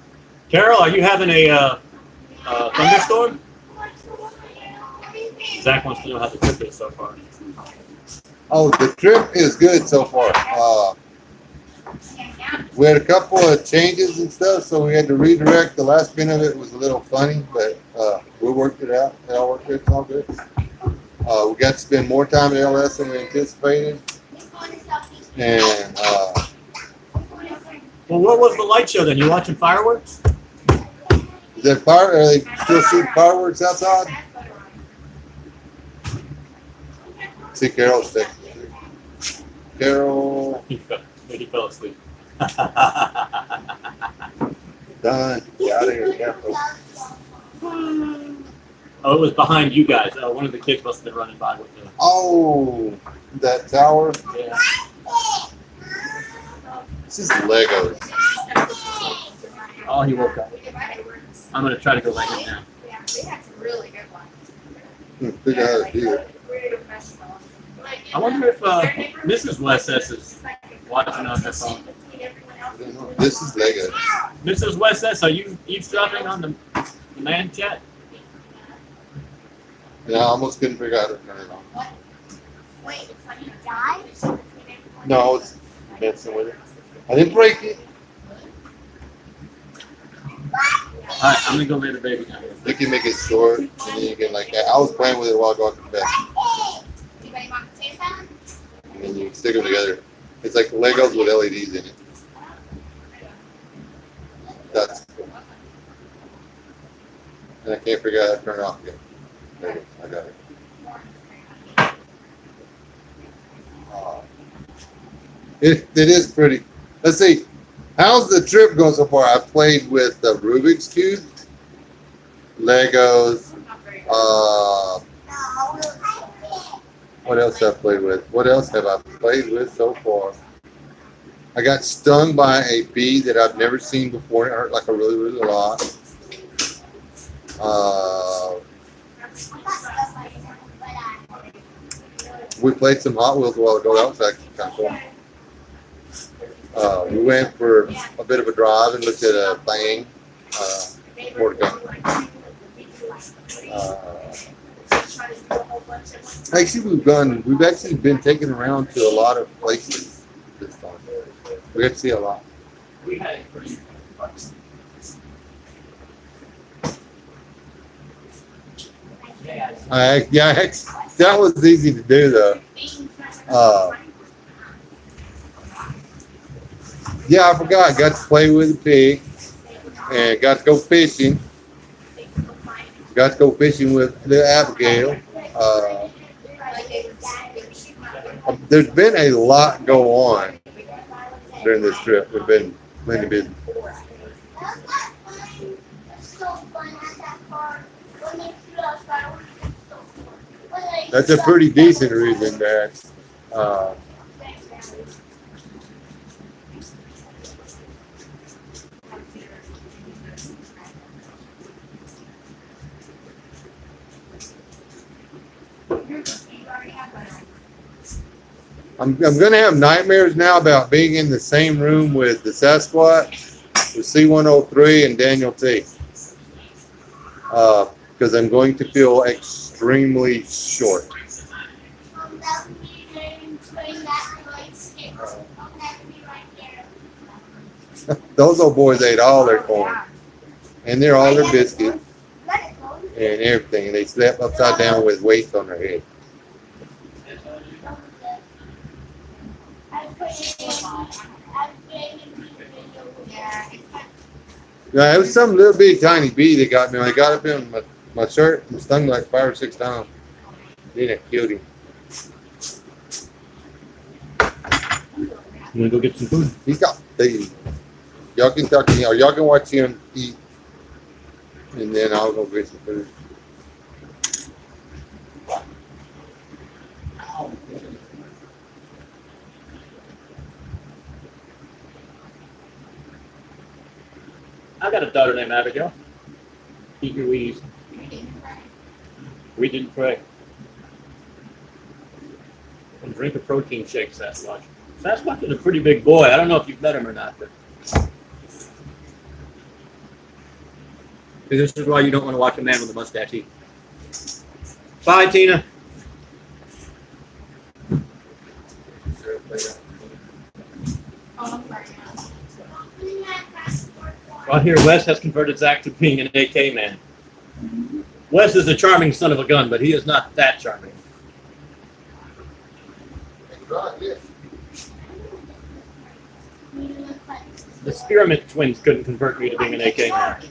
Carol, are you having a thunderstorm? Zach wants to know how the trip is so far. Oh, the trip is good so far. We had a couple of changes and stuff, so we had to redirect. The last bit of it was a little funny, but we worked it out. It all worked good. It's all good. We got to spend more time at LS than we anticipated. And Well, what was the light show then? You watching fireworks? are they still shooting fireworks outside? See, Carol's texting. Carol, He fell asleep. done. Get out of here, Carol. Oh, it was behind you guys. One of the kids must have been running by with the. Oh, that tower. Yeah. This is Legos. Oh, he woke up. I'm gonna try to go lay him down. Yeah, they had some really good ones. Figure out how to do it. I wonder if Mrs. West is watching on her phone. I don't know. This is Legos. Mrs. West S, are you eavesdropping on the man chat? Yeah, I almost couldn't figure out how to turn it on. Wait, it's like you died? No, it's messing with it. I didn't break it. Alright, I'm gonna go lay the baby down. You can make it short, and then you can like. I was playing with it while I go to bed, Anybody want to say something? and then you can stick them together. It's like Legos with LEDs in it. That's cool. And I can't figure out how to turn it off again. There it is. I got it. It is pretty. Let's see. How's the trip going so far? I played with the Rubik's Cube, Legos. What else have I played with? What else have I played with so far? I got stung by a bee that I've never seen before. It hurt like a really, really lot. We played some Hot Wheels a while ago. That was actually kind of fun. We went for a bit of a drive and looked at a thing. Actually, we've actually been taken around to a lot of places this time. We got to see a lot. We had a pretty fun. That was easy to do though. Yeah, I forgot. I got to play with the pig and got to go fishing. Got to go fishing with the Abigail. There's been a lot go on during this trip. We've been plenty busy. That's a pretty decent reason that I'm going to have nightmares now about being in the same room with the Sasquatch, with C-103, and Daniel T. Because I'm going to feel extremely short. Those old boys ate all their corn, and they're all their biscuits, and everything. And they slept upside down with weights on their head. Yeah, it was some little bitty tiny bee that got me. When I got up in my shirt and stung me like 5 or 6 times. Then it killed him. You wanna go get some food? He's got these. Y'all can talk to me, or y'all can watch him eat, and then I'll go get some food. I got a daughter named Abigail. Eat your Wheaties. We didn't pray. And drink a protein shake, Sasquatch. Sasquatch is a pretty big boy. I don't know if you've met him or not, but this is why you don't want to watch a man with a mustache eat. Bye, Tina. Well, here, Wes has converted Zach to being an AK man. Wes is a charming son of a gun, but he is not that charming. The Spearmint twins couldn't convert me to being an AK man.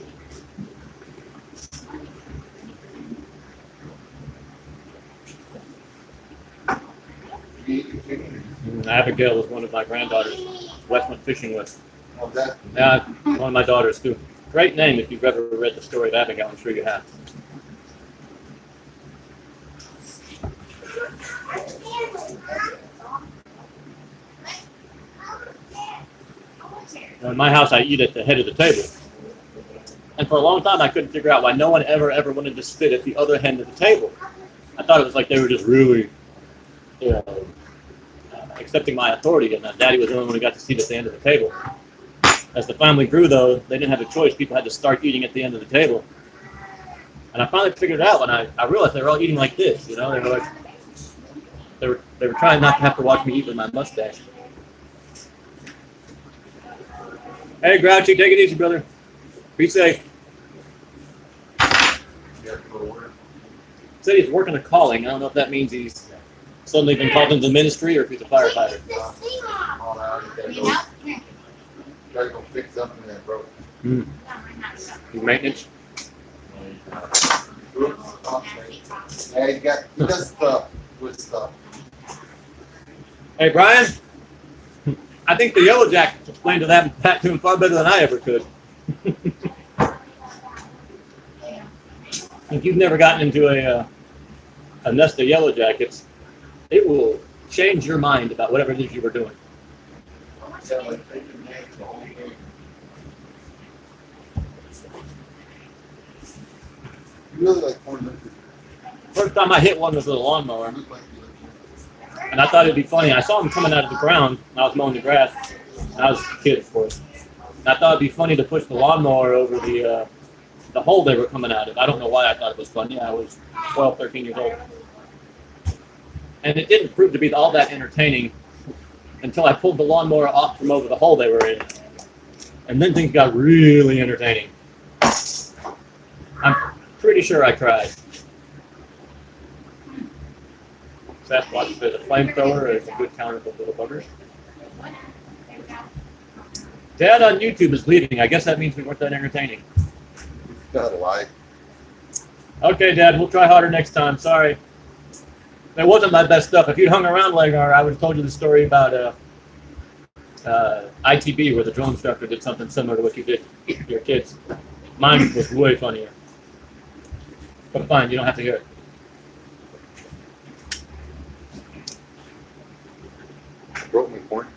Abigail was one of my granddaughters. Wes went fishing with. One of my daughters too. Great name if you've ever read the story of Abigail. I'm sure you have. Now, in my house, I eat at the head of the table. And for a long time, I couldn't figure out why no one ever wanted to sit at the other end of the table. I thought it was like they were just really, accepting my authority, and that Daddy was the only one who got to sit at the end of the table. As the family grew, though, they didn't have a choice. People had to start eating at the end of the table. And I finally figured it out when I realized they were all eating like this. You know, they were trying not to have to watch me eat with my mustache. Hey, Grouchy, take it easy, brother. Be safe. Said he's working a calling. I don't know if that means he's suddenly been called into the ministry or if he's a firefighter. Gotta go fix something that broke. Maintenance. Yeah, he does stuff with stuff. Hey, Brian. I think the Yellow Jacket explained that to him far better than I ever could. If you've never gotten into a nest of Yellow Jackets, it will change your mind about whatever it is you were doing. Really like corn. First time I hit one was with a lawnmower, and I thought it'd be funny. I saw him coming out of the ground, and I was mowing the grass. I was a kid, of course. And I thought it'd be funny to push the lawnmower over the hole they were coming out of. I don't know why I thought it was funny. I was 12, 13 years old. And it didn't prove to be all that entertaining until I pulled the lawnmower off from over the hole they were in. And then things got really entertaining. I'm pretty sure I cried. Sasquatch says a flamethrower is a good counter for little buggers. Dad on YouTube is leaving. I guess that means we weren't that entertaining. Gotta lie. Okay, Dad, we'll try harder next time. Sorry. That wasn't my best stuff. If you'd hung around longer, I would have told you the story about ITB, where the drill instructor did something similar to what you did to your kids. Mine was way funnier. But fine, you don't have to hear it. Broke my point.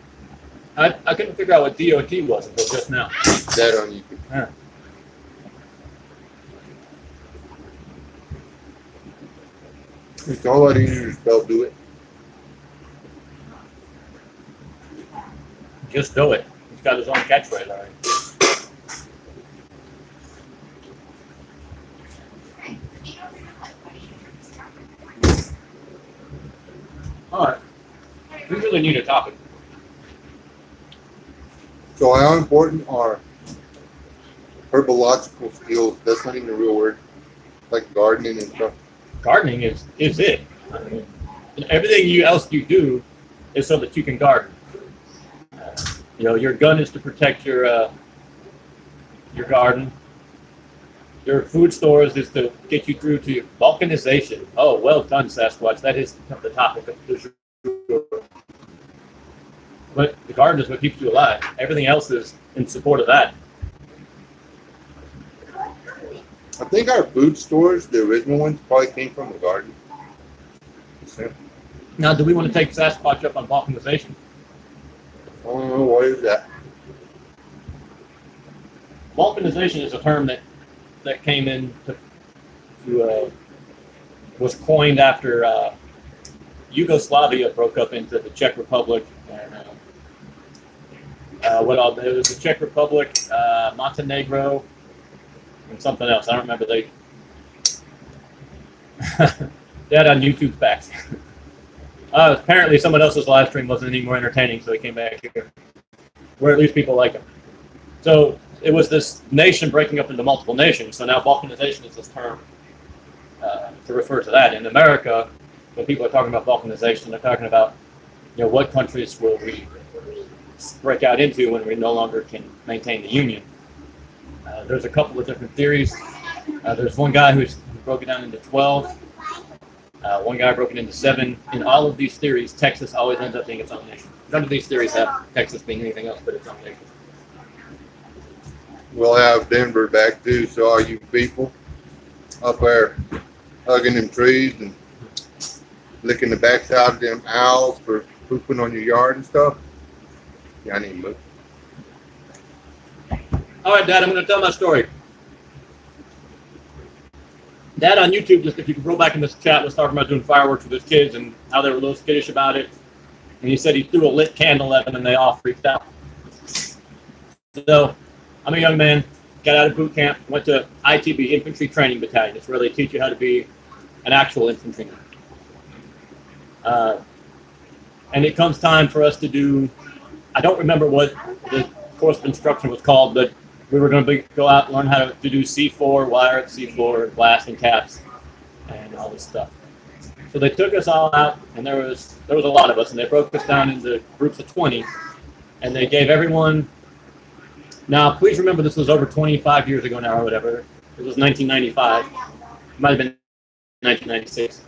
I couldn't figure out what DOT was until just now. That on YouTube. Yeah. It's all I need to spell do it. Just do it. He's got his own catchphrase already. All right. We really need a topic. So how important are herbological skills? That's not even a real word. Like gardening and stuff. Gardening is it. I mean, everything else you do is so that you can garden. Your gun is to protect your garden. Your food stores is to get you through to your vulcanization. Oh, well done, Sasquatch. That is the topic of the show. But the garden is what keeps you alive. Everything else is in support of that. I think our food stores, the original ones, probably came from the garden. Now, do we want to take Sasquatch up on vulcanization? I don't know, what is that? Vulcanization is a term that came in was coined after Yugoslavia broke up into the Czech Republic and it was the Czech Republic, Montenegro, and something else. I don't remember. They had on YouTube facts. Apparently, someone else's live stream wasn't any more entertaining, so they came back here, where at least people like them. So it was this nation breaking up into multiple nations. So now balkanization is this term to refer to that. In America, when people are talking about balkanization, they're talking about what countries will we break out into when we no longer can maintain the union. There's a couple of different theories. There's one guy who broke it down into 12. One guy broke it into 7. In all of these theories, Texas always ends up being its own nation. None of these theories have Texas being anything else but its own nation. We'll have Denver back too, so all you people up there hugging them trees and licking the backside of them owls for pooping on your yard and stuff. Yeah, I need to move. All right, Dad, I'm going to tell my story. Dad on YouTube, just if you can roll back in this chat, was talking about doing fireworks with his kids and how they were a little skittish about it. And he said he threw a lit candle at them and they all freaked out. So I'm a young man, got out of boot camp, went to ITB, Infantry Training Battalion. It's where they teach you how to be an actual infantryman. And it comes time for us to do, I don't remember what the course of instruction was called, but we were going to go out and learn how to do C4, wire at C4, blasting caps, and all this stuff. So they took us all out, and there was a lot of us, and they broke us down into groups of 20, and they gave everyone. Now, please remember this was over 25 years ago now, or whatever. It was 1995. It might have been 1996.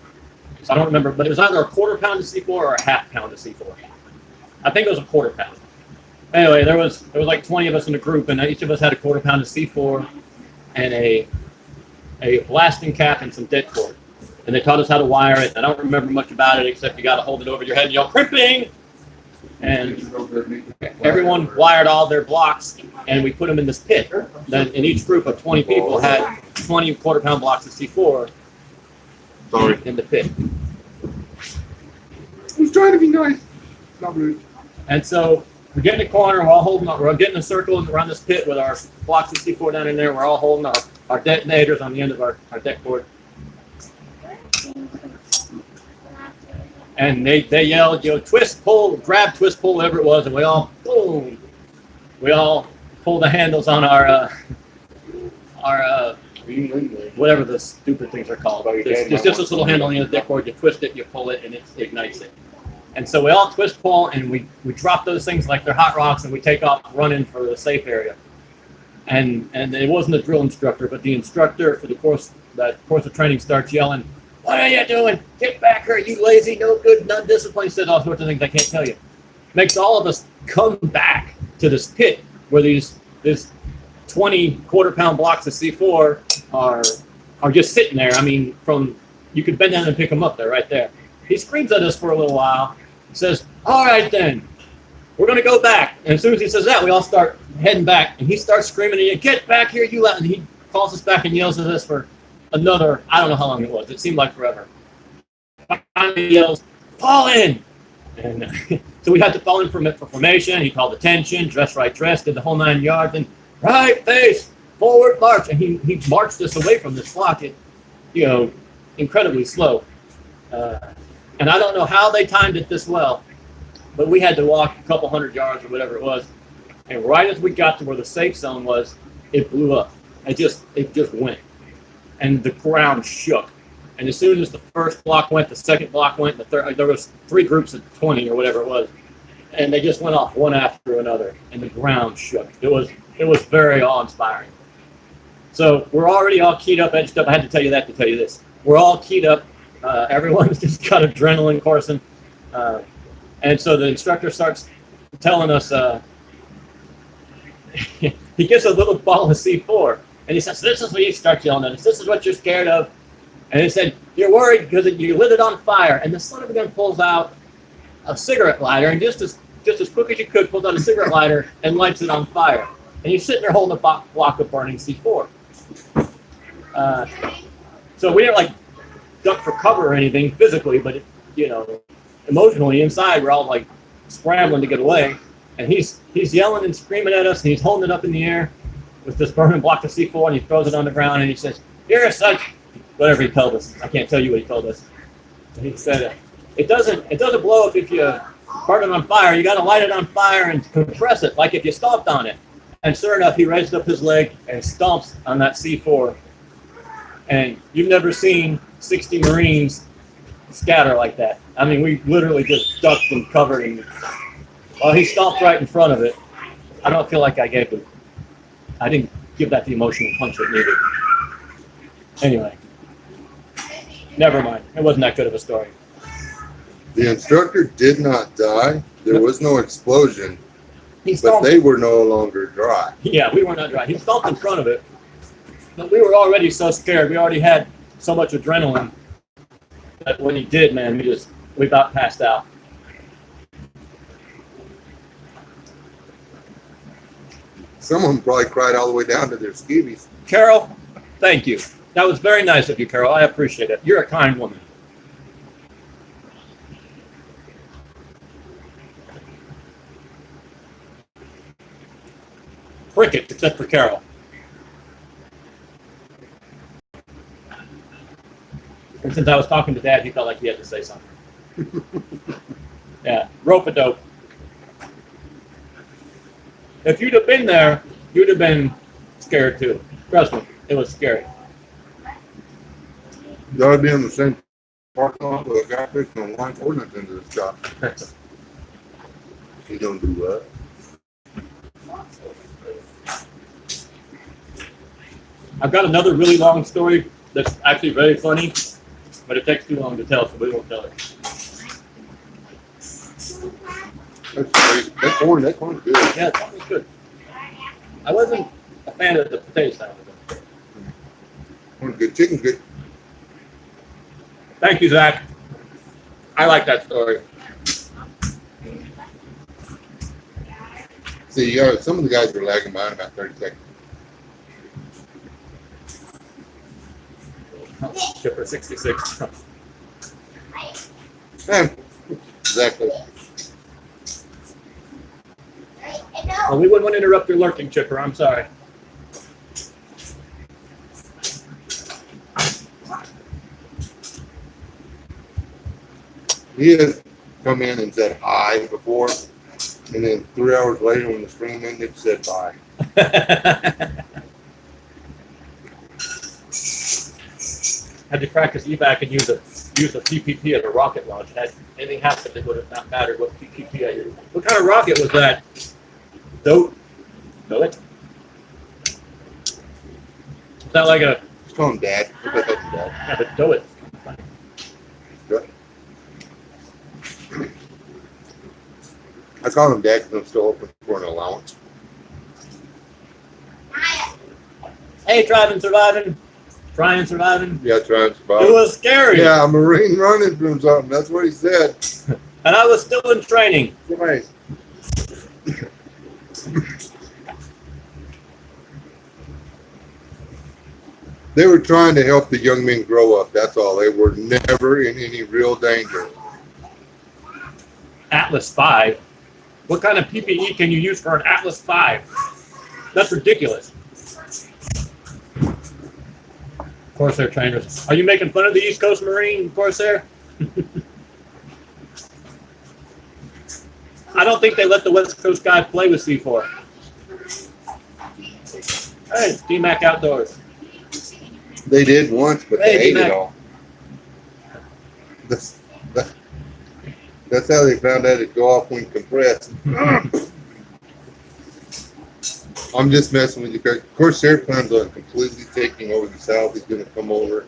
So I don't remember, but it was either a quarter pound of C4 or a half pound of C4. I think it was a quarter pound. Anyway, there was like 20 of us in the group, and each of us had a quarter pound of C4 and a blasting cap and some dead cord. And they taught us how to wire it. I don't remember much about it except you got to hold it over your head and yell, "Crimping!" And everyone wired all their blocks, and we put them in this pit. Then in each group of 20 people had 20 quarter pound blocks of C4 in the pit. I was trying to be nice. Not rude. And so we get in the corner, we're all getting a circle around this pit with our blocks of C4 down in there. We're all holding our detonators on the end of our deck cord. And they yelled, twist, pull, grab, twist, pull, whatever it was, and we all, boom, we all pulled the handles on our whatever the stupid things are called. It's just this little handle on the end of the deck cord. You twist it, you pull it, and it ignites it. And so we all twist pull, and we drop those things like they're hot rocks, and we take off running for the safe area. And it wasn't the drill instructor, but the instructor for the course of training starts yelling, "What are you doing? Get back here, you lazy, no good, undisciplined," said all sorts of things I can't tell you. Makes all of us come back to this pit where these 20 quarter-pound blocks of C4 are just sitting there. I mean, you could bend down and pick them up. They're right there. He screams at us for a little while. Says, "All right then, we're going to go back." And as soon as he says that, we all start heading back. And he starts screaming at you, "Get back here, you lot!" And he calls us back and yells at us for another, I don't know how long it was. It seemed like forever. Finally he yells, "Fall in!" And so we had to fall in for formation. He called attention, dress right, did the whole 9 yards, and right face, forward march. And he marched us away from this flock, incredibly slow. And I don't know how they timed it this well, but we had to walk a couple 100 yards or whatever it was. And right as we got to where the safe zone was, it blew up. It just went. And the ground shook. And as soon as the first block went, the second block went, the third, there was 3 groups of 20 or whatever it was. And they just went off one after another, and the ground shook. It was very awe-inspiring. So we're already all keyed up, edged up. I had to tell you that to tell you this. We're all keyed up. Everyone's just got adrenaline coursing. And so the instructor starts telling us, he gives a little ball of C4, and he says, "This is what you start yelling at us. This is what you're scared of." And he said, "You're worried because you lit it on fire." And the son of a gun pulls out a cigarette lighter, and just as quick as you could, pulls out a cigarette lighter and lights it on fire. And he's sitting there holding a block of burning C4. So we didn't duck for cover or anything physically, but emotionally inside we're all scrambling to get away. And he's yelling and screaming at us, and he's holding it up in the air with this burning block of C4, and he throws it on the ground, and he says, "Here, such," whatever he told us. I can't tell you what he told us. He said, it doesn't blow up if you burn it on fire. You got to light it on fire and compress it, like if you stomped on it. And sure enough, he raised up his leg and stomps on that C4. And you've never seen 60 Marines scatter like that. I mean, we literally just ducked and covered, and he stomped right in front of it. I don't feel like I didn't give that the emotional punch it needed. Anyway, never mind. It wasn't that good of a story. The instructor did not die. There was no explosion, but they were no longer dry. Yeah, we were not dry. He stomped in front of it, but we were already so scared. We already had so much adrenaline that when he did, man, we about passed out. Someone probably cried all the way down to their skivvies. Carol, thank you. That was very nice of you, Carol. I appreciate it. You're a kind woman. Crickets, except for Carol. And since I was talking to Dad, he felt like he had to say something. Yeah, rope-a-dope. If you'd have been there, you'd have been scared too. Trust me, it was scary. You ought to be in the same parking lot with a guy fixing a line ordinance into the shop. You don't do what? I've got another really long story that's actually very funny, but it takes too long to tell, so we won't tell it. That's great. That corn's good. Yeah, that was good. I wasn't a fan of the potato salad. Corn's good. Chicken's good. Thank you, Zach. I like that story. See, some of the guys were lagging behind about 30 seconds. Shipper 66. Exactly. Well, we wouldn't want to interrupt your lurking, Chipper. I'm sorry. He had come in and said hi before, and then 3 hours later when the stream ended, said bye. Had to crack his evac and use a used a PPP as a rocket launch. Had anything happened, it would have not mattered what PPP I used. What kind of rocket was that? Dope. Know it? Is that like a... Just call him Dad. Look like that's Dad. Yeah, but do it. I call him Dad because I'm still hoping for an allowance. Hey, surviving. Trying surviving. Yeah, trying to It survive. was scary. Yeah, a Marine running from something. That's what he said. And I was still in training. Nice. They were trying to help the young men grow up. That's all. They were never in any real danger. Atlas 5. What kind of PPE can you use for an Atlas 5? That's ridiculous. Corsair trainers. Are you making fun of the East Coast Marine, Corsair? I don't think they let the West Coast guys play with C4. Hey, DMAC Outdoors. They did once, but Hey, they hated D-Mac. it all. That's how they found out it'd go off when compressed. I'm just messing with you guys. Corsair plans on completely taking over the South. He's going to come over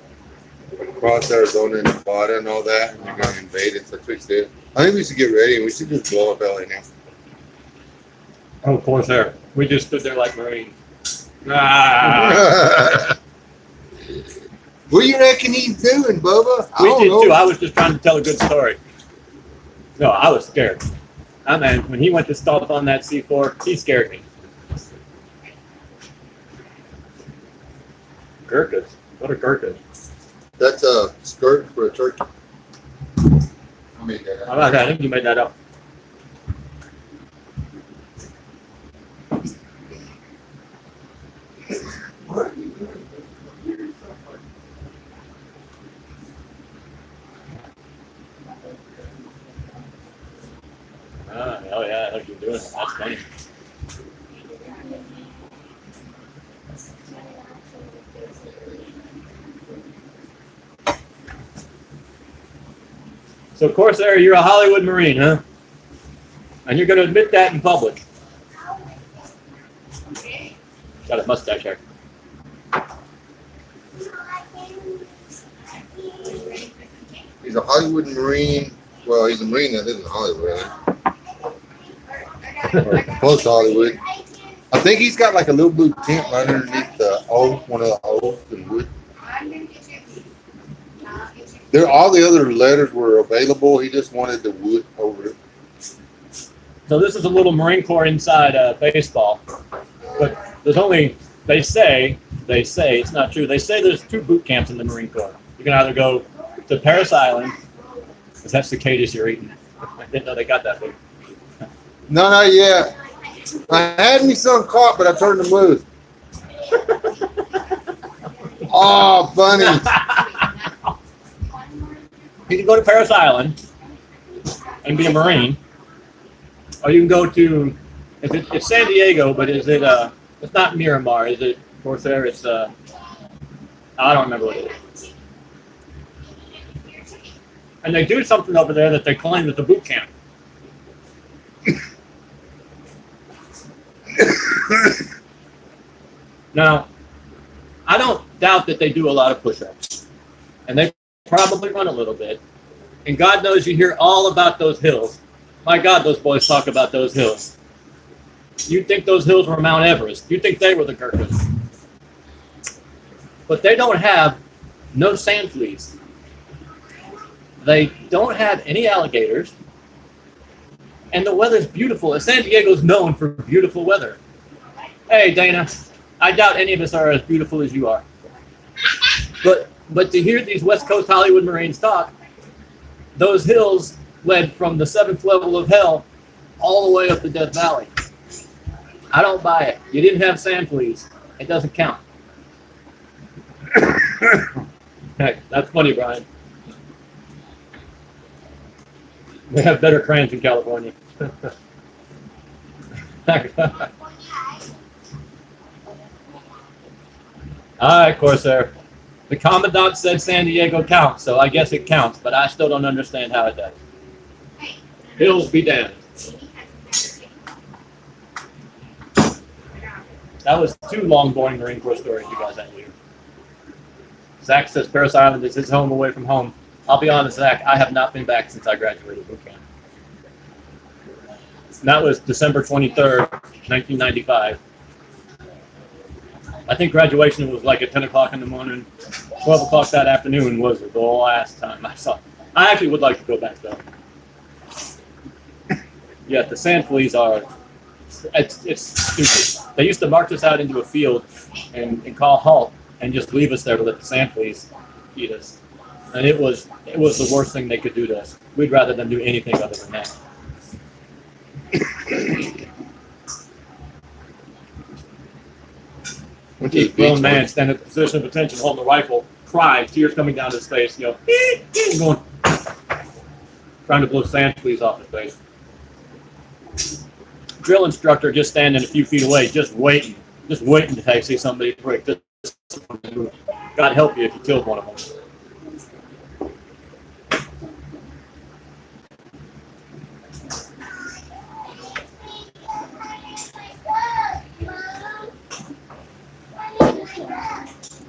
across Arizona and Nevada and all that, and they're going to invade it. That's what he said. I think we should get ready and we should just blow up LA now. Oh, Corsair. We just stood there like Marines. Ah. What do you reckon he's doing, Bubba? I We don't did know. too. I was just trying to tell a good story. No, I was scared. I mean, when he went to stomp on that C4, he scared me. Gurkhas? What are Gurkhas? That's a skirt for a turkey. I made that How up. about that? I think you made that up. Oh yeah, I know you're doing it. That's funny. So Corsair, you're a Hollywood Marine, huh? And you're going to admit that in public. Got a mustache hair. He's a Hollywood Marine. Well, he's a Marine that lives in Hollywood. Or close to Hollywood. I think he's got like a little blue tent right underneath the O, one of the O's in wood. There, all the other letters were available. He just wanted the wood over it. So this is a little Marine Corps inside baseball. But there's only, they say, it's not true. They say there's 2 boot camps in the Marine Corps. You can either go to Paris Island, because that's cicadas you're eating. I didn't know they got that big. No, not yet. I had me some caught, but I turned them loose. Oh, funny. You can go to Paris Island and be a Marine, or you can go to, it's San Diego, but is it, it's not Miramar, is it Corsair? It's, I don't remember what it is. And they do something over there that they claim is a boot camp. Now, I don't doubt that they do a lot of push-ups, and they probably run a little bit. And God knows you hear all about those hills. My God, those boys talk about those hills. You'd think those hills were Mount Everest. You'd think they were the Gurkhas. But they don't have no sand fleas. They don't have any alligators. And the weather's beautiful. San Diego's known for beautiful weather. Hey, Dana, I doubt any of us are as beautiful as you are. But to hear these West Coast Hollywood Marines talk, those hills led from the 7th level of hell all the way up to Death Valley. I don't buy it. You didn't have sand fleas. It doesn't count. Heck, that's funny, Brian. We have better crayons in California. All right, Corsair. The commandant said San Diego counts, so I guess it counts, but I still don't understand how it does. Hills be damned. That was 2 long, boring Marine Corps stories you guys had to hear. Zach says Paris Island is his home away from home. I'll be honest, Zach, I have not been back since I graduated boot camp. And that was December 23rd, 1995. I think graduation was like at 10 o'clock in the morning. 12 o'clock that afternoon was the last time I saw it. I actually would like to go back though. Yeah, the sand fleas are, it's stupid. They used to march us out into a field and call halt and just leave us there to let the sand fleas eat us. And it was the worst thing they could do to us. We'd rather them do anything other than that. A grown man standing at the position of attention, holding the rifle, cries, tears coming down his face, going, trying to blow sand fleas off his face. Drill instructor just standing a few feet away, just waiting to see somebody break. God help you if you killed one of them.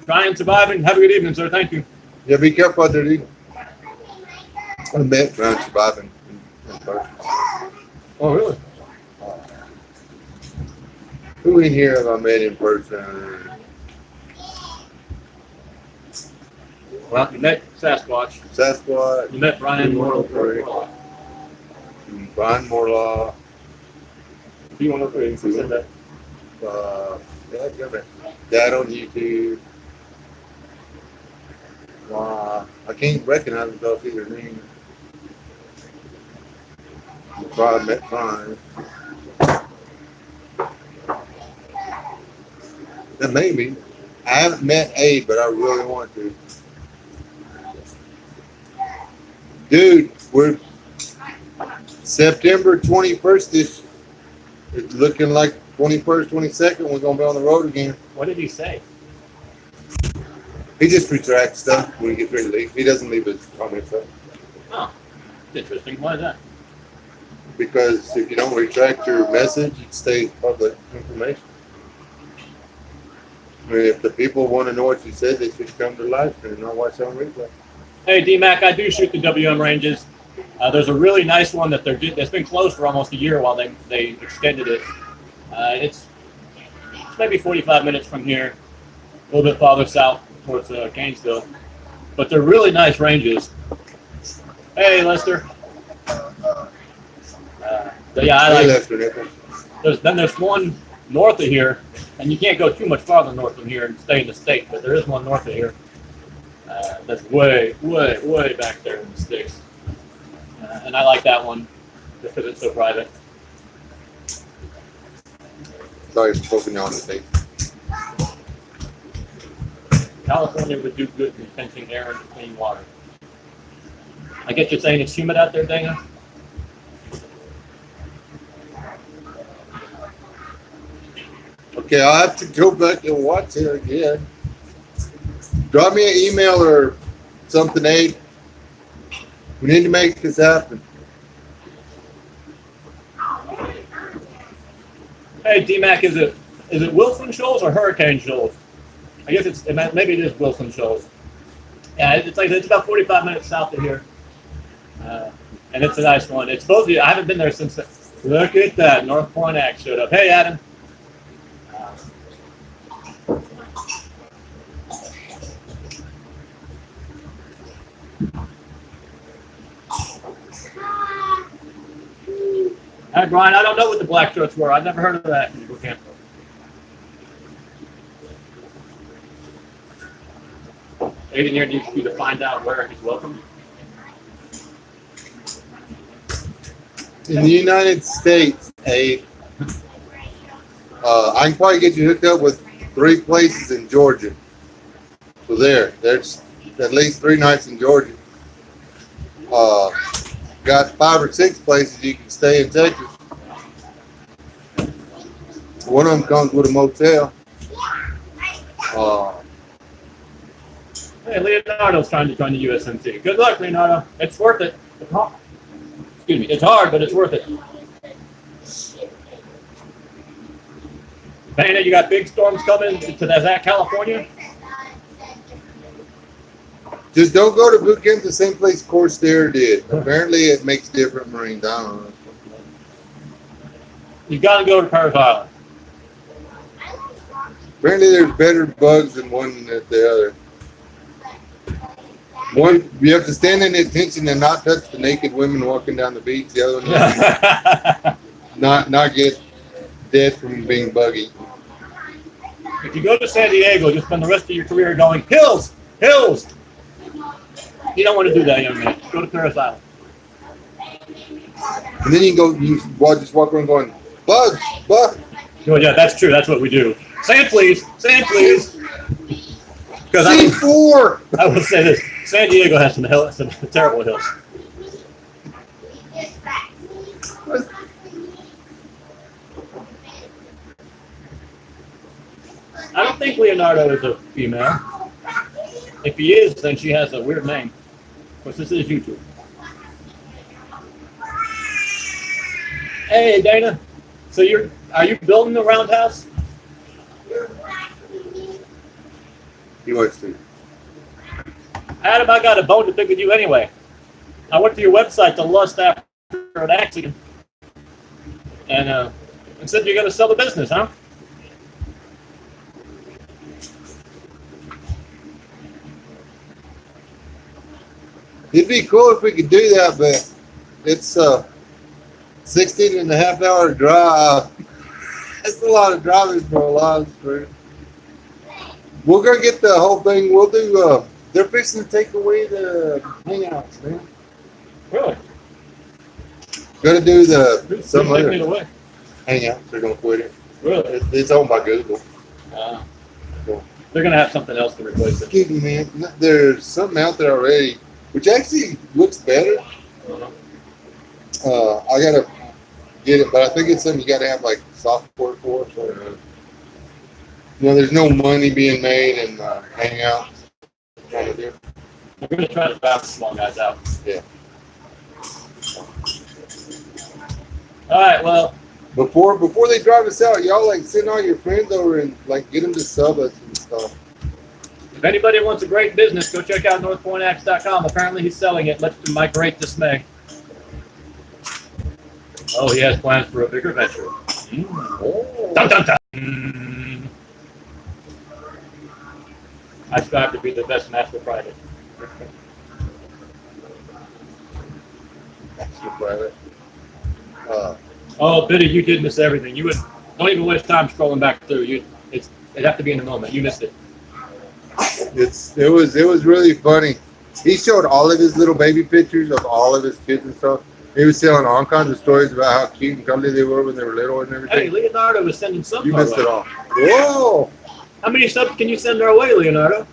Trying, surviving. Have a good evening, sir. Thank you. Yeah, be careful out there, dude. I met Trying, surviving in person. Oh, really? Who in here have I met in person? Well, you met Sasquatch. Sasquatch. You met Brian Morlaw. Brian Morlaw. B103. Who said that? Dad on YouTube. I can't recognize myself either name. Probably met Brian. Then maybe. I haven't met Abe, but I really want to. Dude, we're September 21st. It's looking like 21st, 22nd. We're going to be on the road again. What did he say? He just retracts stuff when he gets ready to leave. He doesn't leave his comments up. Oh, interesting. Why is that? Because if you don't retract your message, it stays public information. I mean, if the people want to know what you said, they should come to live stream and not watch on replay. Hey, D-Mac, I do shoot the WM ranges. There's a really nice one that that's been closed for almost a year while they extended it. It's maybe 45 minutes from here, a little bit farther south towards Gainesville. But they're really nice ranges. Hey, Lester. But yeah, I like. Lester, there's one north of here, and you can't go too much farther north from here and stay in the state. But there is one north of here that's way, way, way back there in the sticks. And I like that one just because it's so private. Sorry for poking you on the tape. California would do good in fencing air and clean water. I guess you're saying it's humid out there, Dana? Okay, I'll have to go back and watch it again. Drop me an email or something, Abe. We need to make this happen. Hey, D-Mac, is it Wilson Shoals or Hurricane Shoals? I guess maybe it is Wilson Shoals. Yeah, it's about 45 minutes south of here, and it's a nice one. It's supposed to be. I haven't been there since. Look at that, North Point Act showed up. Hey, Adam. Hi, Brian. I don't know what the black shirts were. I've never heard of that in boot camp. Aiden here needs you to find out where he's welcome. In the United States, Abe, I can probably get you hooked up with 3 places in Georgia. So there's at least 3 nights in Georgia. Got 5 or 6 places you can stay in Texas. One of them comes with a motel. Hey, Leonardo's trying to join the USMC. Good luck, Leonardo. It's worth it. Excuse me. It's hard, but it's worth it. Dana, you got big storms coming to that California? Just don't go to boot camp the same place Corsair did. Apparently, it makes different Marines. I don't know. You got to go to Paris Island. Apparently, there's better bugs in one than the other. One, you have to stand in attention and not touch the naked women walking down the beach. The other one, not get dead from being buggy. If you go to San Diego, you'll spend the rest of your career going, hills, hills. You don't want to do that, young man. Go to Paris Island. And then you can go, just walk around going, bugs, bugs. Oh, yeah, that's true. That's what we do. Sand, please. Sand, please. Because C4. I will say this. San Diego has some terrible hills. I don't think Leonardo is a female. If he is, then she has a weird name. Of course, this is YouTube. Hey, Dana. So are you building the roundhouse? He wants to. Adam, I got a bone to pick with you anyway. I went to your website to lust after an accident. And said you're going to sell the business, huh? It'd be cool if we could do that, but it's 16.5-hour drive. That's a lot of driving for a lot of street. We're gonna get the whole thing. We'll do. They're fixing to take away the hangouts, man. Really? Gonna do Who's some taking other it away? hangouts. They're gonna quit it. Really? It's owned by Google. They're going to have something else to replace it. Excuse me, man. There's something out there already, which actually looks better. I gotta get it, but I think it's something you gotta have like software for. So, there's no money being made in hangouts. Kind of deal. We're going to try to balance small guys out. Yeah. All right, well. Before they drive us out, y'all like send all your friends over and like get them to sub us and stuff. If anybody wants a great business, go check out NorthPointAxe.com. Apparently he's selling it, much to my great dismay. Oh, he has plans for a bigger venture. Oh. Dun, dun, dun. I strive to be the best master private. Master private. Oh, Biddy, you did miss everything. Don't even waste time scrolling back through. It'd have to be in the moment. You missed it. It was really funny. He showed all of his little baby pictures of all of his kids and stuff. He was telling all kinds of stories about how cute and cuddly they were when they were little and everything. Hey, Leonardo was sending subs. You missed it all. Whoa! How many subs can you send our way, Leonardo?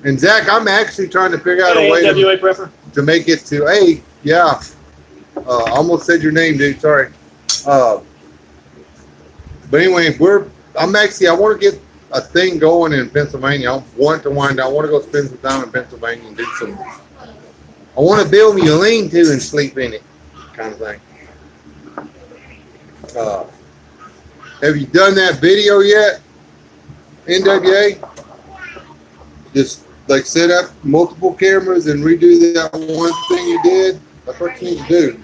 And Zach, I'm actually trying to figure out a way NWA prepper. to make it to. Hey, yeah. Almost said your name, dude. Sorry. But anyway, I want to get a thing going in Pennsylvania. I want to wind down. I want to go spend some time in Pennsylvania and do some. I want to build me a lean-to and sleep in it, kind of thing. Have you done that video yet, NWA? Just like set up multiple cameras and redo that one thing you did. That's what you need to do.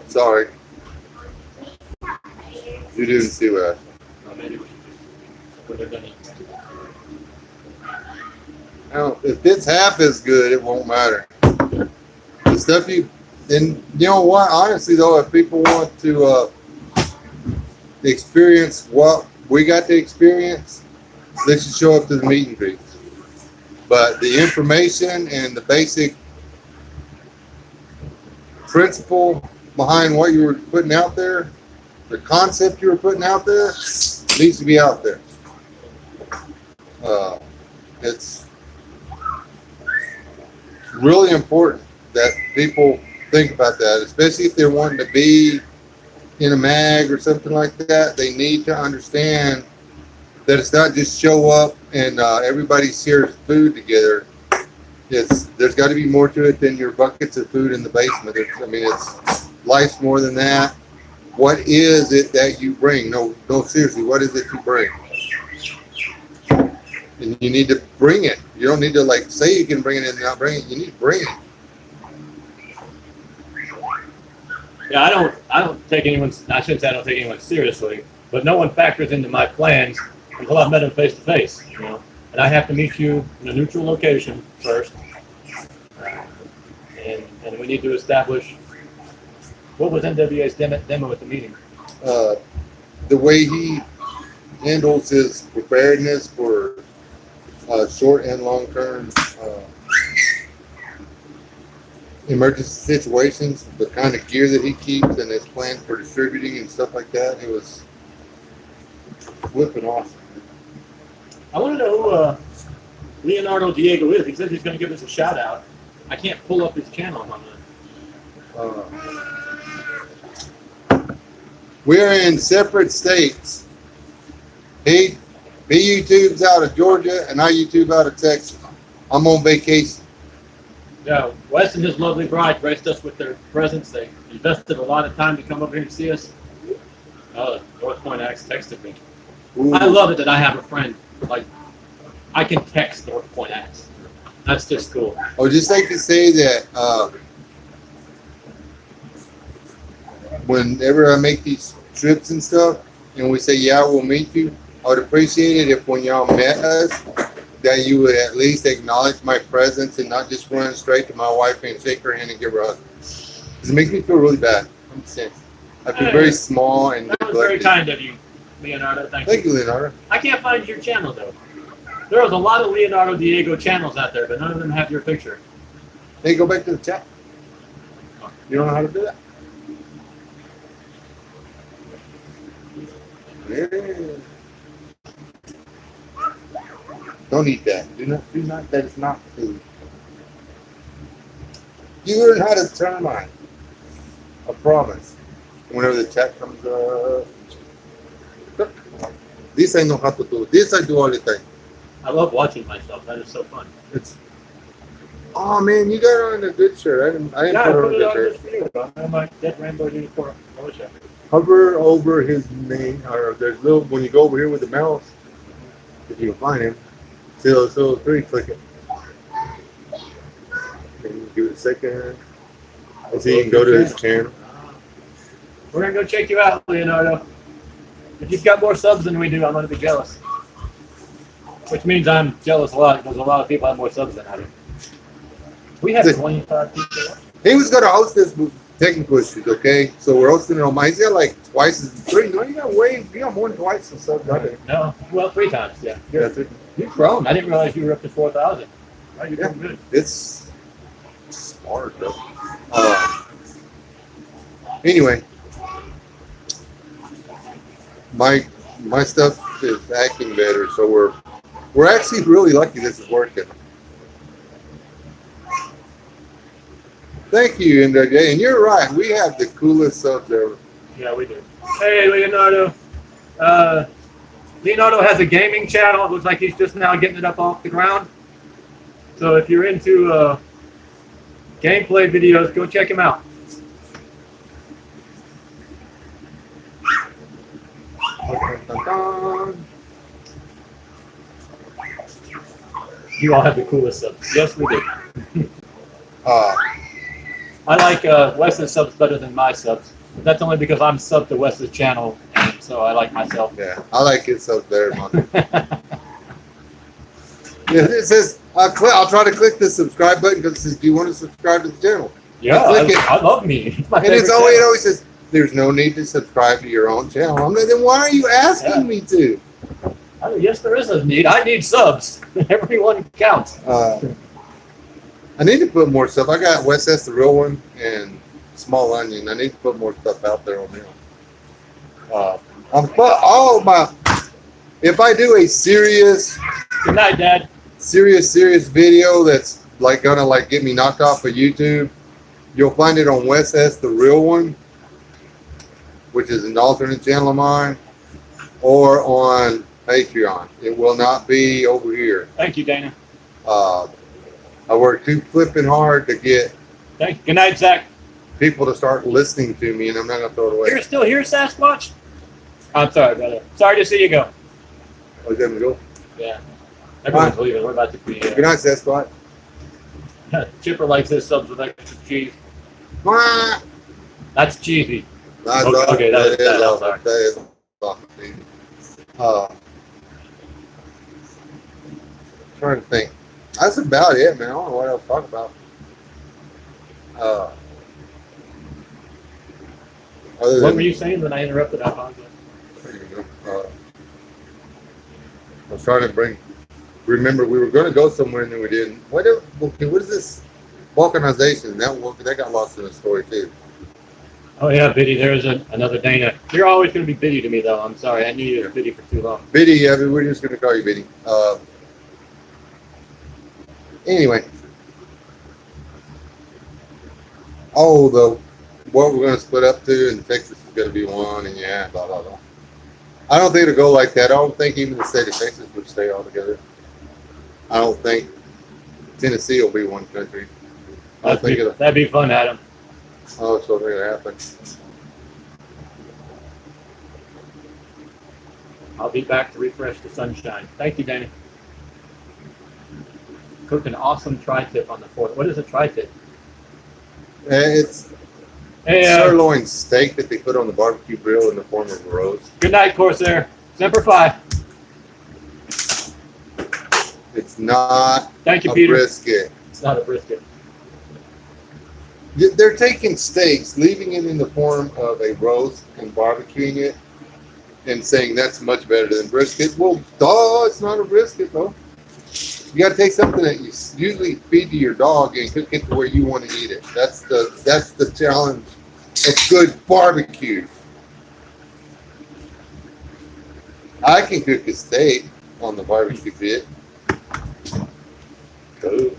Sorry. You didn't see what if it's half as good, it won't matter. the stuff and you know what? Honestly, though, if people want to experience what we got to experience, they should show up to the meet and greet. But the information and the basic principle behind what you were putting out there, the concept you were putting out there, needs to be out there. It's really important that people think about that, especially if they're wanting to be in a mag or something like that. They need to understand that it's not just show up and everybody shares food together. There's got to be more to it than your buckets of food in the basement. It's life's more than that. What is it that you bring? No, seriously, what is it you bring? And you need to bring it. You don't need to like say you can bring it and not bring it. You need to bring it. Yeah, I don't take anyone's. I shouldn't say I don't take anyone seriously, but no one factors into my plans until I've met them face to face. You know, and I have to meet you in a neutral location first, and we need to establish what was NWA's demo at the meeting. The way he handles his preparedness for short and long term emergency situations, the kind of gear that he keeps and his plan for distributing and stuff like that, it was flipping awesome. I want to know who Leonardo Diego is. He says he's going to give us a shout out. I can't pull up his channel on that. We're in separate states. He YouTubes out of Georgia and I YouTube out of Texas. I'm on vacation. Yeah, Wes and his lovely bride graced us with their presence. They invested a lot of time to come over here and see us. North Point Axe texted me. Ooh. I love it that I have a friend. Like, I can text North Point Axe. That's just cool. I would just like to say that whenever I make these trips and stuff, and we say, yeah, we'll meet you, I would appreciate it if when y'all met us, that you would at least acknowledge my presence and not just run straight to my wife and shake her hand and give her a hug. Because it makes me feel really bad. I feel very small and neglected. That was very kind of you, Leonardo. Thank you, Leonardo. I can't find your channel, though. There was a lot of Leonardo Diego channels out there, but none of them have your picture. Hey, go back to the chat. You don't know how to do that? Yeah. Don't eat that. Do not. That is not food. You learn how to turn on. I promise. Whenever the chat comes up. This I know how to do. This I do all the time. I love watching myself. That is so fun. Oh man, you got on a good shirt. I didn't put on a good shirt. I'm like Dead Rainbow Unicorn. Hover over his name, or there's little when you go over here with the mouse, if you can find him. So 3, click it. And give it a second. And so you can go to his channel. We're gonna go check you out, Leonardo. If you've got more subs than we do, I'm gonna be jealous. Which means I'm jealous a lot because a lot of people have more subs than I do. We have 25 people. He was gonna host this technical issues, okay? So we're hosting it on mine. He's got like twice as 3. No, you got more than twice the subs. No, well, 3 times, yeah. That's it. You've grown. I didn't realize you were up to 4,000. Right, you're doing good. It's smart though. Anyway, my stuff is acting better, so we're actually really lucky this is working. Thank you, NWA. And you're right, we have the coolest subs ever. Yeah, we do. Hey, Leonardo. Leonardo has a gaming channel. It looks like he's just now getting it up off the ground. So if you're into gameplay videos, go check him out. You all have the coolest subs. Yes, we do. I like Wes's subs better than my subs. But that's only because I'm subbed to Wes's channel, and so I like myself. Yeah, I like his subs better than mine. Yeah, it says I'll try to click the subscribe button because it says, "Do you want to subscribe to the channel?" Yeah, Click it. I love me. It's my And it's favorite always, it channel. always says, there's no need to subscribe to your own channel. I'm like, then why are you asking me to? Oh, yes, there is a need. I need subs. Everyone counts. I need to put more stuff. I got West S, the real one, and Small Onion. I need to put more stuff out there on them. If I do a serious Good night, Dad. serious video that's like gonna like get me knocked off of YouTube, you'll find it on West S, the real one, which is an alternate channel of mine, or on Patreon. It will not be over here. Thank you, Dana. I work too flipping hard to get Thank you. Good night, Zach. people to start listening to me, and I'm not gonna throw it away. You're still here, Sasquatch? I'm sorry, brother. Sorry to see you go. Oh, is that gonna go? Yeah. Everyone's leaving. We're about to be. Good night, Sasquatch. Chipper likes his subs with extra cheese. Mwah. That's cheesy. That's Okay, awesome. okay, that is that, I'm awesome. sorry. That is awesome. Trying to think. That's about it, man. I don't know what else to talk about. Other What than, were you saying when I interrupted? I apologize. I was trying to remember we were going to go somewhere and then we didn't. What is this? Balkanization. That got lost in the story too. Oh yeah, Biddy. There's another Dana. You're always going to be Biddy to me, though. I'm sorry. I knew you as Biddy for too long. Biddy, yeah, we're just going to call you Biddy. Anyway. Oh, what we're going to split up to, and Texas is going to be one, and yeah, blah, blah, blah. I don't think it'll go like that. I don't think even the state of Texas would stay all together. I don't think Tennessee will be one country. I don't think That'd be fun, Adam. Oh, it's not going to happen. I'll be back to refresh the sunshine. Thank you, Danny. Cooked an awesome tri-tip on the 4th. What is a tri-tip? It's Hey, sirloin steak that they put on the barbecue grill in the form of a roast. good night, Corsair. Semper Fi. It's not Thank you, a Peter. brisket. It's not a brisket. They're taking steaks, leaving it in the form of a roast and barbecuing it and saying that's much better than brisket. Well, duh, it's not a brisket, though. You got to take something that you usually feed to your dog and cook it to where you want to eat it. That's the challenge of good barbecue. I can cook a steak on the barbecue pit. Cool.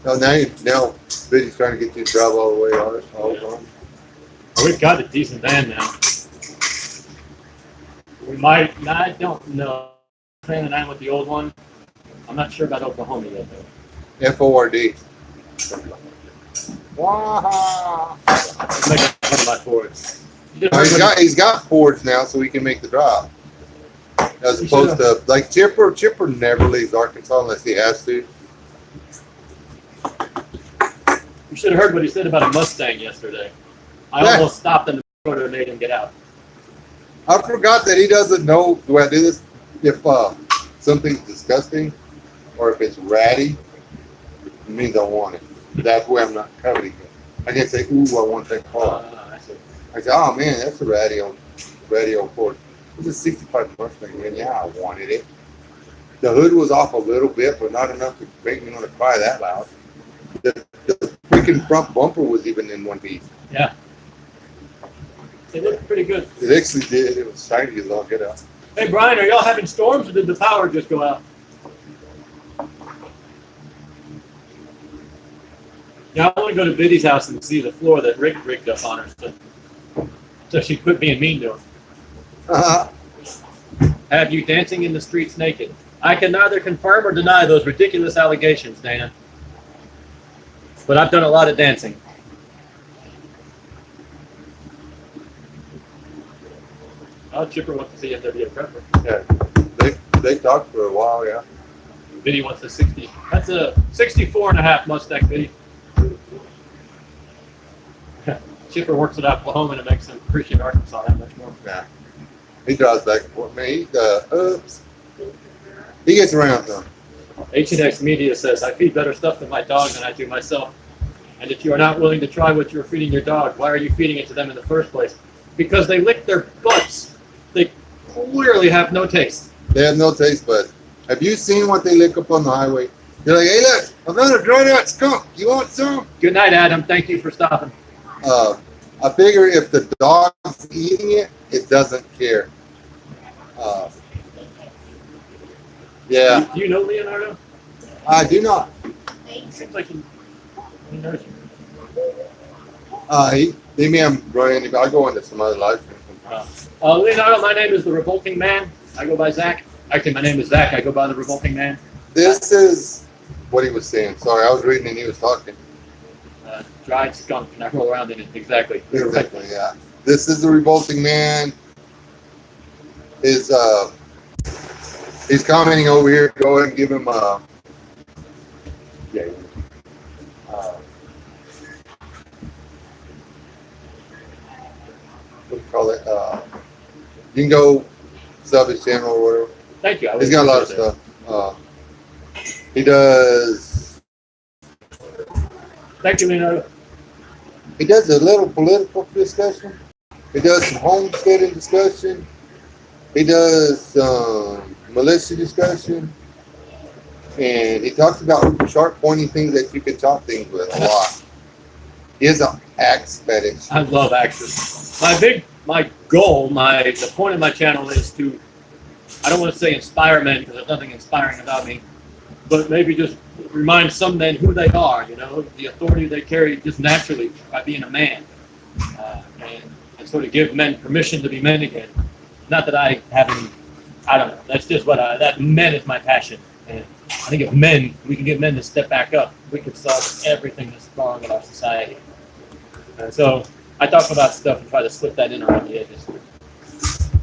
Now, Biddy's trying to get you to drive all the way on it all the time. We've got a decent van now. We might, I don't know. Fan and I with the old one. I'm not sure about Oklahoma yet, though. FORD. Wow. Let's make one of my Fords. He's got Fords now, so he can make the drop. As opposed to like Chipper. Chipper never leaves Arkansas unless he has to. You should have heard what he said about a Mustang yesterday. I almost stopped in the road and made him get out. I forgot that he doesn't know the way I do this. If something's disgusting or if it's ratty, it means I want it. That's where I'm not coveting it. I can't say, ooh, I want that car. I say, oh man, that's a ratty old Ford. It was a 65 Mustang, man. Yeah, I wanted it. The hood was off a little bit, but not enough to make me want to cry that loud. The freaking front bumper was even in one piece. Yeah. It looked pretty good. It actually did. It was shiny as all get out. Hey, Brian, are y'all having storms or did the power just go out? Yeah, I want to go to Biddy's house and see the floor that Rick rigged up on her. So she quit being mean to him. Have you dancing in the streets naked? I can neither confirm or deny those ridiculous allegations, Dana. But I've done a lot of dancing. Oh, Chipper wants to see if there'd be a prepper. Yeah, they talked for a while, yeah. Biddy wants a 60. That's a 64 and a half Mustang, Biddy. Chipper works at Oklahoma and it makes him appreciate Arkansas that much more. Yeah. He drives back and forth. Man, he gets around some. H&X Media says, I feed better stuff to my dog than I do myself. And if you are not willing to try what you're feeding your dog, why are you feeding it to them in the first place? Because they lick their butts. They clearly have no taste. They have no taste buds. Have you seen what they lick up on the highway? They're like, hey, look, I found a dried out skunk. You want some? Good night, Adam. Thank you for stopping. I figure if the dog's eating it, it doesn't care. Yeah, Do you know Leonardo? I do not. It seems like he knows you. They may have run into. I'll go into some other live streams. Leonardo, my name is the Revolting Man. I go by Zach. Actually, my name is Zach. I go by the Revolting Man. This is what he was saying. Sorry, I was reading and he was talking. Dried skunk, and I roll around in it. Exactly. Exactly, yeah. This is the Revolting Man. He's commenting over here. Go ahead and give him what do you call it? You can go sub his channel or whatever. Thank you. He's got a lot of stuff. He does. Thank you, Leonardo. He does a little political discussion. He does some homesteading discussion. He does militia discussion. And he talks about sharp, pointy things that you can chop things with a lot. He has an axe fetish. I love axes. My goal, the point of my channel is to, I don't want to say inspire men because there's nothing inspiring about me, but maybe just remind some men who they are, the authority they carry just naturally by being a man, and sort of give men permission to be men again. Not that I have any, I don't know, that's just that men is my passion. And I think if we can get men to step back up, we can solve everything that's wrong in our society. And so I talk about stuff and try to slip that in around the edges.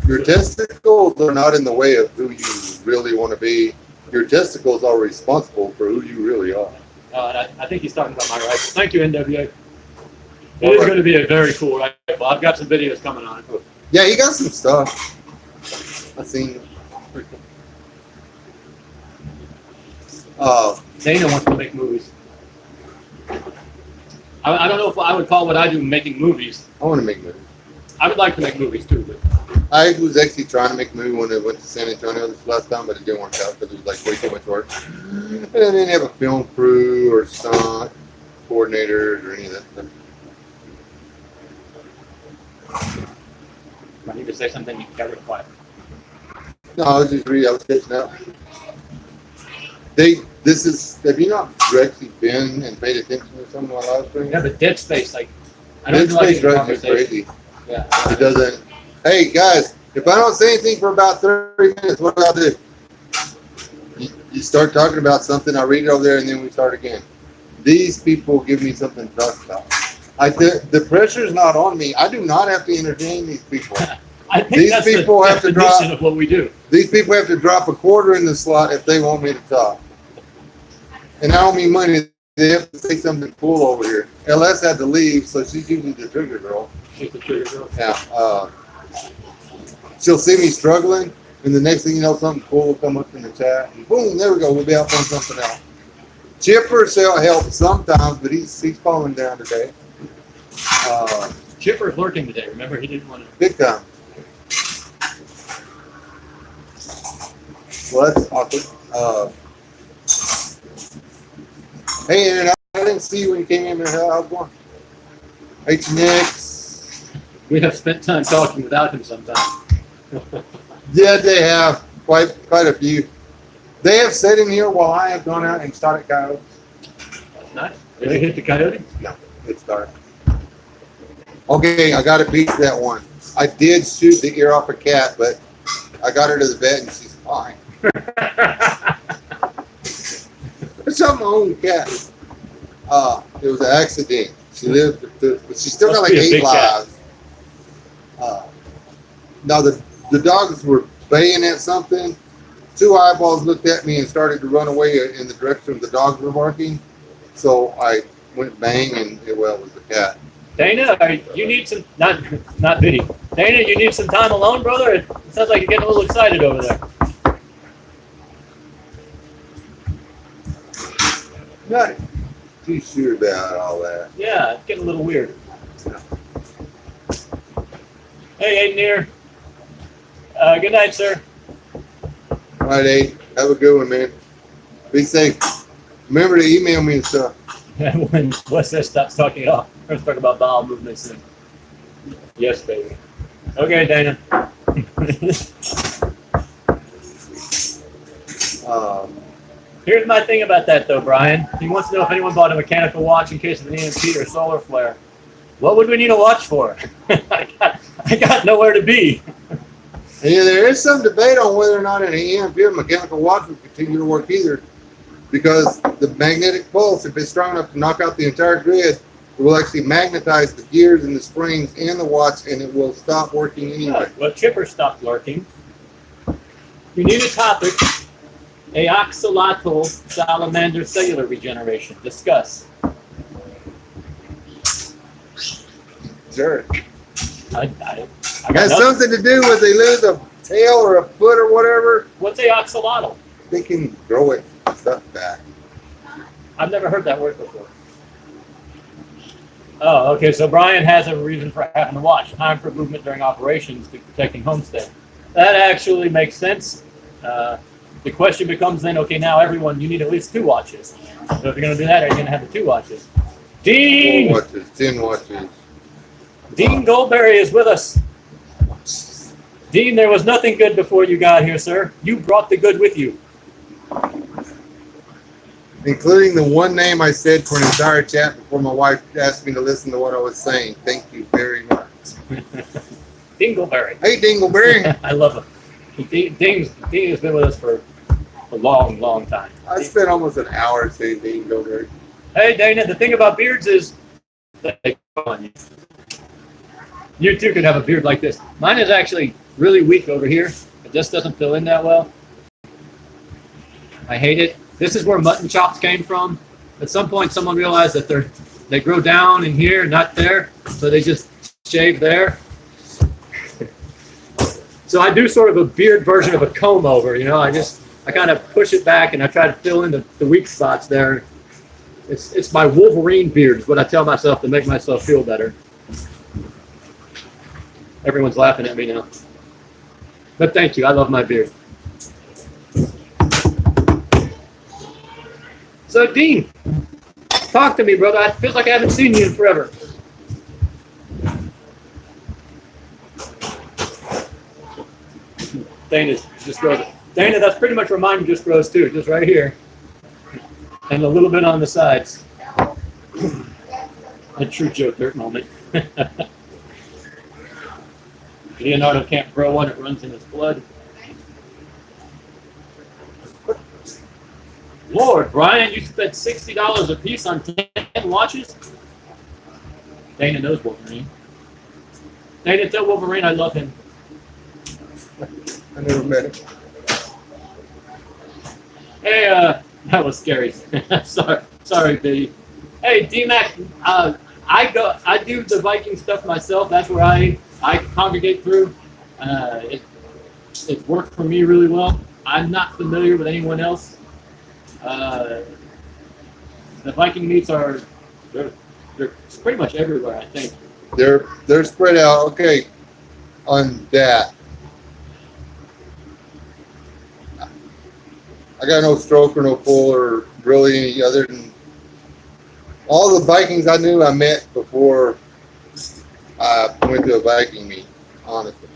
Your testicles are not in the way of who you really want to be. Your testicles are responsible for who you really are. And I think he's talking about my rifle. Thank you, NWA. It is going to be a very cool rifle. I've got some videos coming on it. Yeah, he got some stuff. I've seen. Dana wants to make movies. I don't know if I would call what I do making movies. I want to make movies. I would like to make movies too. But I was actually trying to make a movie when I went to San Antonio this last time, but it didn't work out because it was like way too much work. And I didn't have a film crew or stunt coordinators or any of that stuff. I need to say something. You got real quiet. No, I was just reading. I was catching up. Have you not actually been and paid attention to some of my live streams? Yeah, but Dead Space, I don't Dead even like Space the drives me conversation. crazy. Yeah. It doesn't. Hey guys, if I don't say anything for about 30 minutes, what do I do? You start talking about something, I read it over there, and then we start again. These people give me something to talk about. The pressure's not on me. I do not have to entertain these people. I think These that's people the have to definition drop. of what we do. These people have to drop a quarter in the slot if they want me to talk. And I don't mean money. They have to say something cool over here. LS had to leave, so she's usually the trigger girl. She's the trigger girl. Yeah. She'll see me struggling, and the next thing you know, something cool will come up in the chat. And boom, there we go. We'll be out on something else. Chipper shall help sometimes, but he's falling down today. Chipper's lurking today. Remember, he didn't want to. Big time. Well, that's awkward. Hey, Aaron, I didn't see you when you came in there. How's it going? H&X. We have spent time talking without him sometimes. Yeah, they have quite a few. They have sat in here while I have gone out and started coyotes. That's nice. Did you hit the coyote? No, it's dark. Okay, I got to beat that one. I did shoot the ear off a cat, but I got her to the vet and she's fine. I shot my own cat. It was an accident. She lived, but she still got like 8 lives. Now the dogs were baying at something. 2 eyeballs looked at me and started to run away in the direction the dogs were barking. So I went bang and it was the cat. Dana, you need some, not Biddy. Dana, you need some time alone, brother? It sounds like you're getting a little excited over there. Not too sure about all that. Yeah, it's getting a little weird. Hey, Aiden here. Good night, sir. All right, Abe. Have a good one, man. Be safe. Remember to email me and stuff. When Wes stops talking off, let's talk about bowel movements. And... Yes, baby. Okay, Dana. Here's my thing about that, though, Brian. He wants to know if anyone bought a mechanical watch in case of an EMP or solar flare. What would we need a watch for? I got nowhere to be. Yeah, there is some debate on whether or not an EMP or mechanical watch will continue to work either, because the magnetic pulse, if it's strong enough to knock out the entire grid, it will actually magnetize the gears and the springs and the watch, and it will stop working anyway. Well, Chipper stopped working. You need a topic. Axolotl salamander cellular regeneration. Discuss. Sure. I got Has nothing. something to do with they lose a tail or a foot or whatever. What's axolotl? They can grow it stuff back. I've never heard that word before. Oh, okay. So Brian has a reason for having the watch. Time for movement during operations to protecting homestead. That actually makes sense. The question becomes then, okay, now everyone, you need at least 2 watches. So if you're going to do that, are you going to have the 2 watches? Dean! 4 watches, 10 watches. Dean Goldberry is with us. Dean, there was nothing good before you got here, sir. You brought the good with you. Including the one name I said for an entire chat before my wife asked me to listen to what I was saying. Thank you very much. Dingleberry. Hey, Dingleberry. I love him. Dean has been with us for a long, long time. I spent almost an hour saying Dingleberry. Hey, Dana, the thing about beards is they grow on you. You too could have a beard like this. Mine is actually really weak over here. It just doesn't fill in that well. I hate it. This is where mutton chops came from. At some point, someone realized that they grow down in here, not there, so they just shave there. So I do sort of a beard version of a comb over, you know. I kind of push it back and I try to fill in the weak spots there. It's my Wolverine beard is what I tell myself to make myself feel better. Everyone's laughing at me now. But thank you, I love my beard. So Dean, talk to me, brother. It feels like I haven't seen you in forever. Dana just grows. Dana, that's pretty much where mine just grows too, just right here. And a little bit on the sides. A true Joe Dirt moment. Leonardo can't grow one, it runs in his blood. Lord, Brian, you spent $60 a piece on 10 watches? Dana knows Wolverine. Dana, tell Wolverine I love him. I never met him. Hey, that was scary. sorry, Biddy. Hey, D-Mac, I do the Viking stuff myself. That's where I congregate through. It worked for me really well. I'm not familiar with anyone else. The Viking meets they're pretty much everywhere, I think. They're spread out. Okay, on that. I got no stroke or no pull or really any other than all the Vikings I knew I met before I went to a Viking meet, honestly.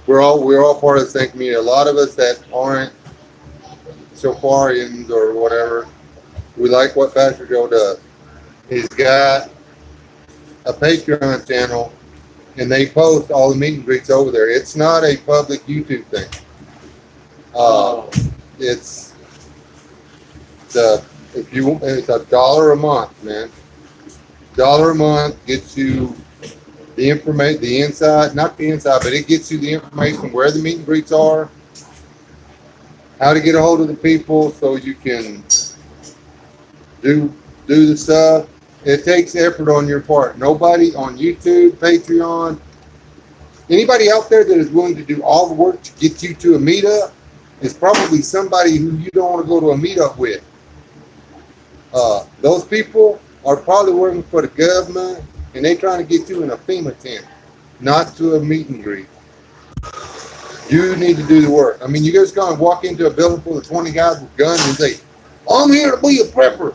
We're all part of the same community. A lot of us that aren't Safarians or whatever, we like what Pastor Joe does. He's got a Patreon channel and they post all the meet and greets over there. It's not a public YouTube thing. It's $1 a month, man. $1 a month gets you the information, the inside, not the inside, but it gets you the information where the meet and greets are, how to get a hold of the people so you can do the stuff. It takes effort on your part. Nobody on YouTube, Patreon, anybody out there that is willing to do all the work to get you to a meetup is probably somebody who you don't want to go to a meetup with. Those people are probably working for the government, and they trying to get you in a FEMA tent, not to a meet and greet. You need to do the work. I mean, you just gonna walk into a building full of 20 guys with guns and say, "I'm here to be a prepper."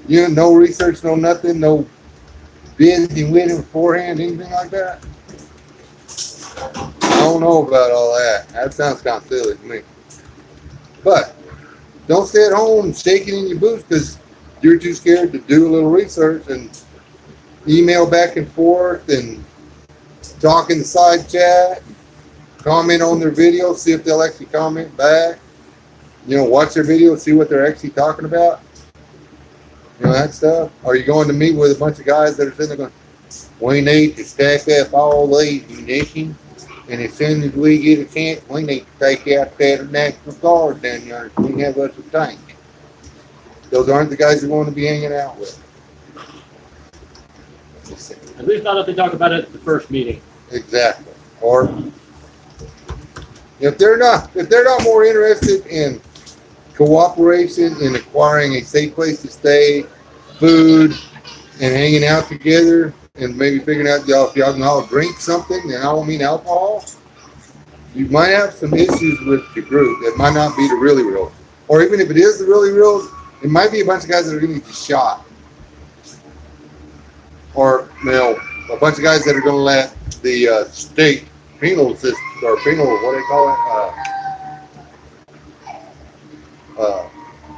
You know, no research, no nothing, no visiting with him beforehand, anything like that. I don't know about all that. That sounds kind of silly to me. But don't stay at home shaking in your boots because you're too scared to do a little research and email back and forth and talk in the side chat, comment on their video, see if they'll actually comment back. You know, watch their video, see what they're actually talking about. You know, that stuff. Are you going to meet with a bunch of guys that are sitting there going, we need to stack up all these munitions, and as soon as we get a chance, we need to take out that National Guard down there so we can have us a tank. Those aren't the guys you want to be hanging out with. At least not if they talk about it at the first meeting. Exactly. Or if they're not more interested in cooperation in acquiring a safe place to stay, food, and hanging out together, and maybe figuring out if y'all can all drink something, and I don't mean alcohol, you might have some issues with the group that might not be the really real. Or even if it is the really real, it might be a bunch of guys that are going to get shot. Or, you know, a bunch of guys that are going to let the state penal system, or penal, what do they call it?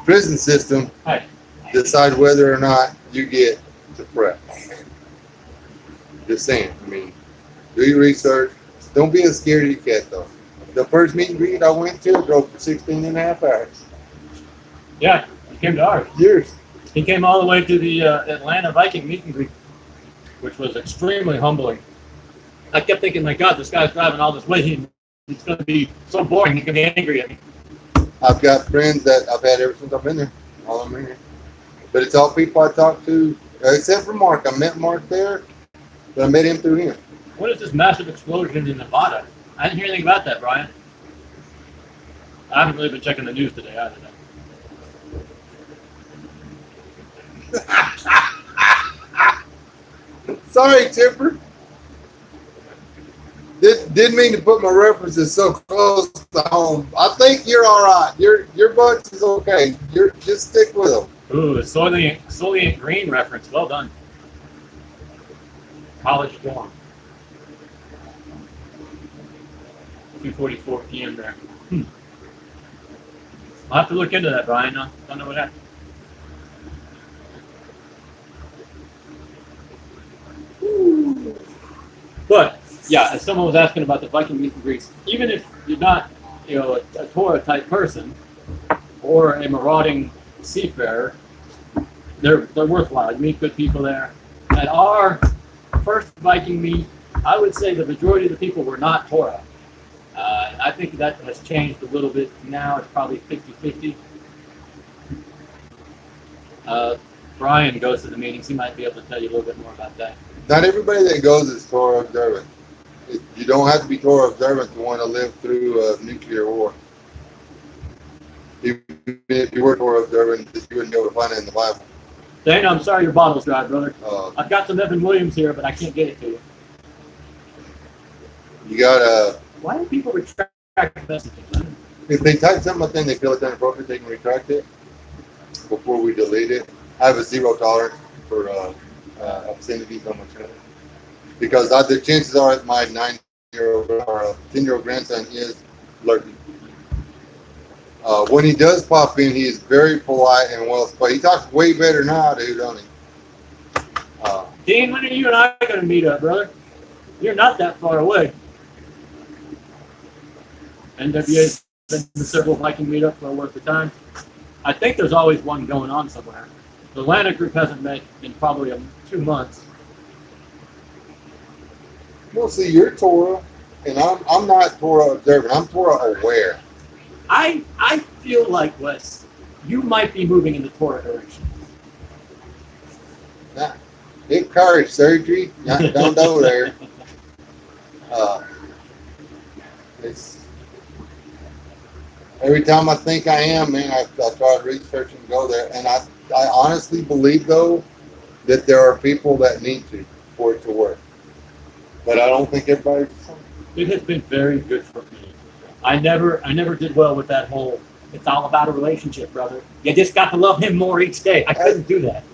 Prison system decide whether or not you get to prep. Just saying. I mean, do your research. Don't be a scaredy cat, though. The first meet and greet I went to, I drove for 16 and a half hours. Yeah, he came to ours. Years. He came all the way to the Atlanta Viking meet and greet, which was extremely humbling. I kept thinking, my God, this guy's driving all this way. He's going to be so boring. He's going to be angry at me. I've got friends that I've had ever since I've been there. All I'm here. But it's all people I talk to, except for Mark. I met Mark there, but I met him through him. What is this massive explosion in Nevada? I didn't hear anything about that, Brian. I haven't really been checking the news today either. Sorry, Tipper. Didn't mean to put my references so close to home. I think you're all right. Your bunch is okay. Just stick with them. Ooh, a Soylent Green reference. Well done. College dorm. 2:44 p.m. there. I'll have to look into that, Brian. I don't know what happened. But yeah, as someone was asking about the Viking meet and greets, even if you're not, a Torah type person or a marauding seafarer, they're worthwhile. You meet good people there. At our first Viking meet, I would say the majority of the people were not Torah. I think that has changed a little bit now. It's probably 50-50. Brian goes to the meetings. He might be able to tell you a little bit more about that. Not everybody that goes is Torah observant. You don't have to be Torah observant to want to live through a nuclear war. Even if you were Torah observant, you wouldn't be able to find it in the Bible. Dana, I'm sorry your bottle's dry, brother. I've got some Evan Williams here, but I can't get it to you. You gotta. Why do people retract messages? If they type something and they feel it's inappropriate, they can retract it before we delete it. I have a zero tolerance for obscenities on my channel because the chances are that my 9-year-old or 10-year-old grandson is lurking. When he does pop in, he is very polite and well spoken. He talks way better now, dude, don't he? Dean, when are you and I going to meet up, brother? You're not that far away. NWA's been to several Viking meetups well worth the time. I think there's always one going on somewhere. The Atlanta group hasn't met in probably 2 months. Well, see, you're Torah, and I'm not Torah observant. I'm Torah aware. I feel like, Wes, you might be moving in the Torah direction. Nah, it courage surgery. Don't go there. It's every time I think I am, man, I try to research and go there, and I honestly believe though that there are people that need to for it to work, but I don't think everybody. It has been very good for me. I never did well with that whole. It's all about a relationship, brother. You just got to love him more each day. I couldn't do that.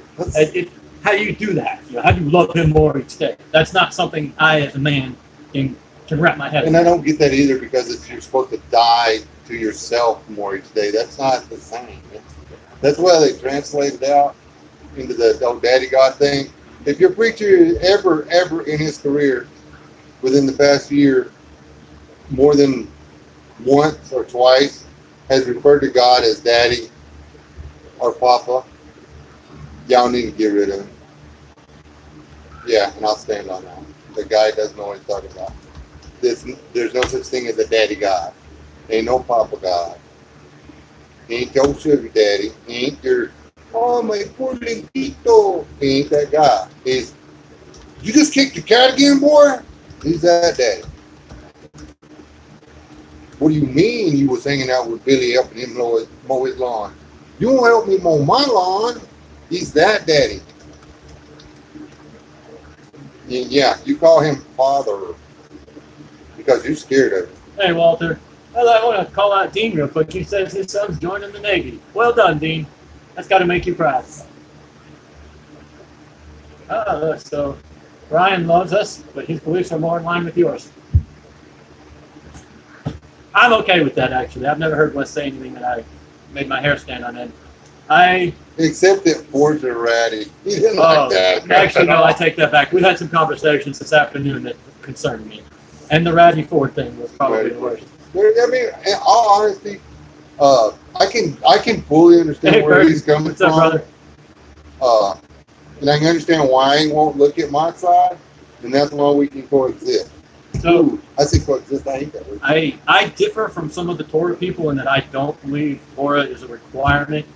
How do you do that? How do you love him more each day? That's not something I, as a man, can wrap my head. And I don't get that either because you're supposed to die to yourself more each day. That's not the same. That's why they translate it out into the old daddy God thing. If your preacher ever in his career, within the past year, more than once or twice, has referred to God as daddy or papa, y'all need to get rid of him. Yeah, and I'll stand on that. The guy doesn't know what he's talking about. There's no such thing as a daddy God. Ain't no papa God. He ain't your sugar daddy. He ain't your, oh, my poor linkito. He ain't that guy. He's, you just kicked the cat again, boy? He's that daddy. What do you mean you was hanging out with Billy helping him mow his lawn? You won't help me mow my lawn. He's that daddy. Yeah, you call him father because you're scared of him. Hey, Walter. Well, I want to call out Dean real quick. He says his son's joining the Navy. Well done, Dean. That's got to make you proud. So Ryan loves us, but his beliefs are more in line with yours. I'm okay with that, actually. I've never heard Wes say anything that I made my hair stand on end. Except that Ford's a ratty. He didn't like that. Actually, no, I take that back. We had some conversations this afternoon that concerned me. And the ratty Ford thing was probably the worst. I mean, in all honesty, I can fully understand where he's coming What's up, from. Brother? And I can understand why he won't look at my side, and that's why we can coexist. So I say coexist. I hate that word. I differ from some of the Torah people in that I don't believe Torah is a requirement.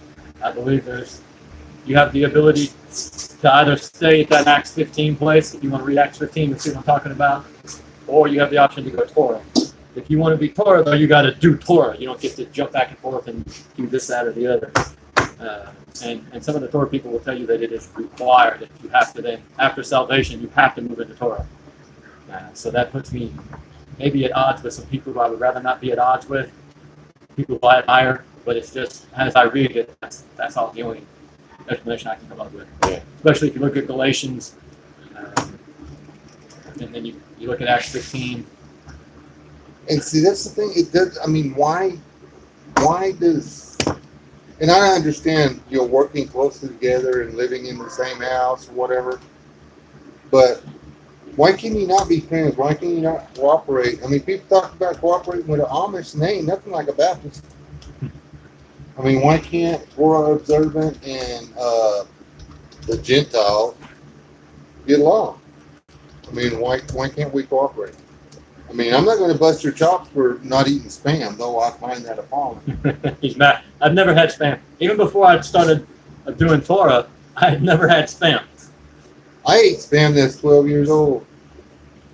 I believe you have the ability to either stay at that Acts 15 place, if you want to read Acts 15 and see what I'm talking about, or you have the option to go Torah. If you want to be Torah, though, you got to do Torah. You don't get to jump back and forth and do this, that, or the other. And some of the Torah people will tell you that it is required that you have to then, after salvation, you have to move into Torah. So that puts me maybe at odds with some people who I would rather not be at odds with, people who I admire, but it's just, as I read it, that's all the only explanation I can come up with. Yeah. Especially if you look at Galatians, and then you look at Acts 15. And see, that's the thing. It does. I mean, why does? And I understand you're working closely together and living in the same house or whatever, but why can you not be friends? Why can you not cooperate? I mean, people talk about cooperating with an Amish, and they ain't nothing like a Baptist. I mean, why can't Torah observant and the Gentiles get along? I mean, why can't we cooperate? I mean, I'm not going to bust your chops for not eating Spam, though I find that appalling. He's mad. I've never had Spam. Even before I started doing Torah, I had never had Spam. I ate Spam that's 12 years old.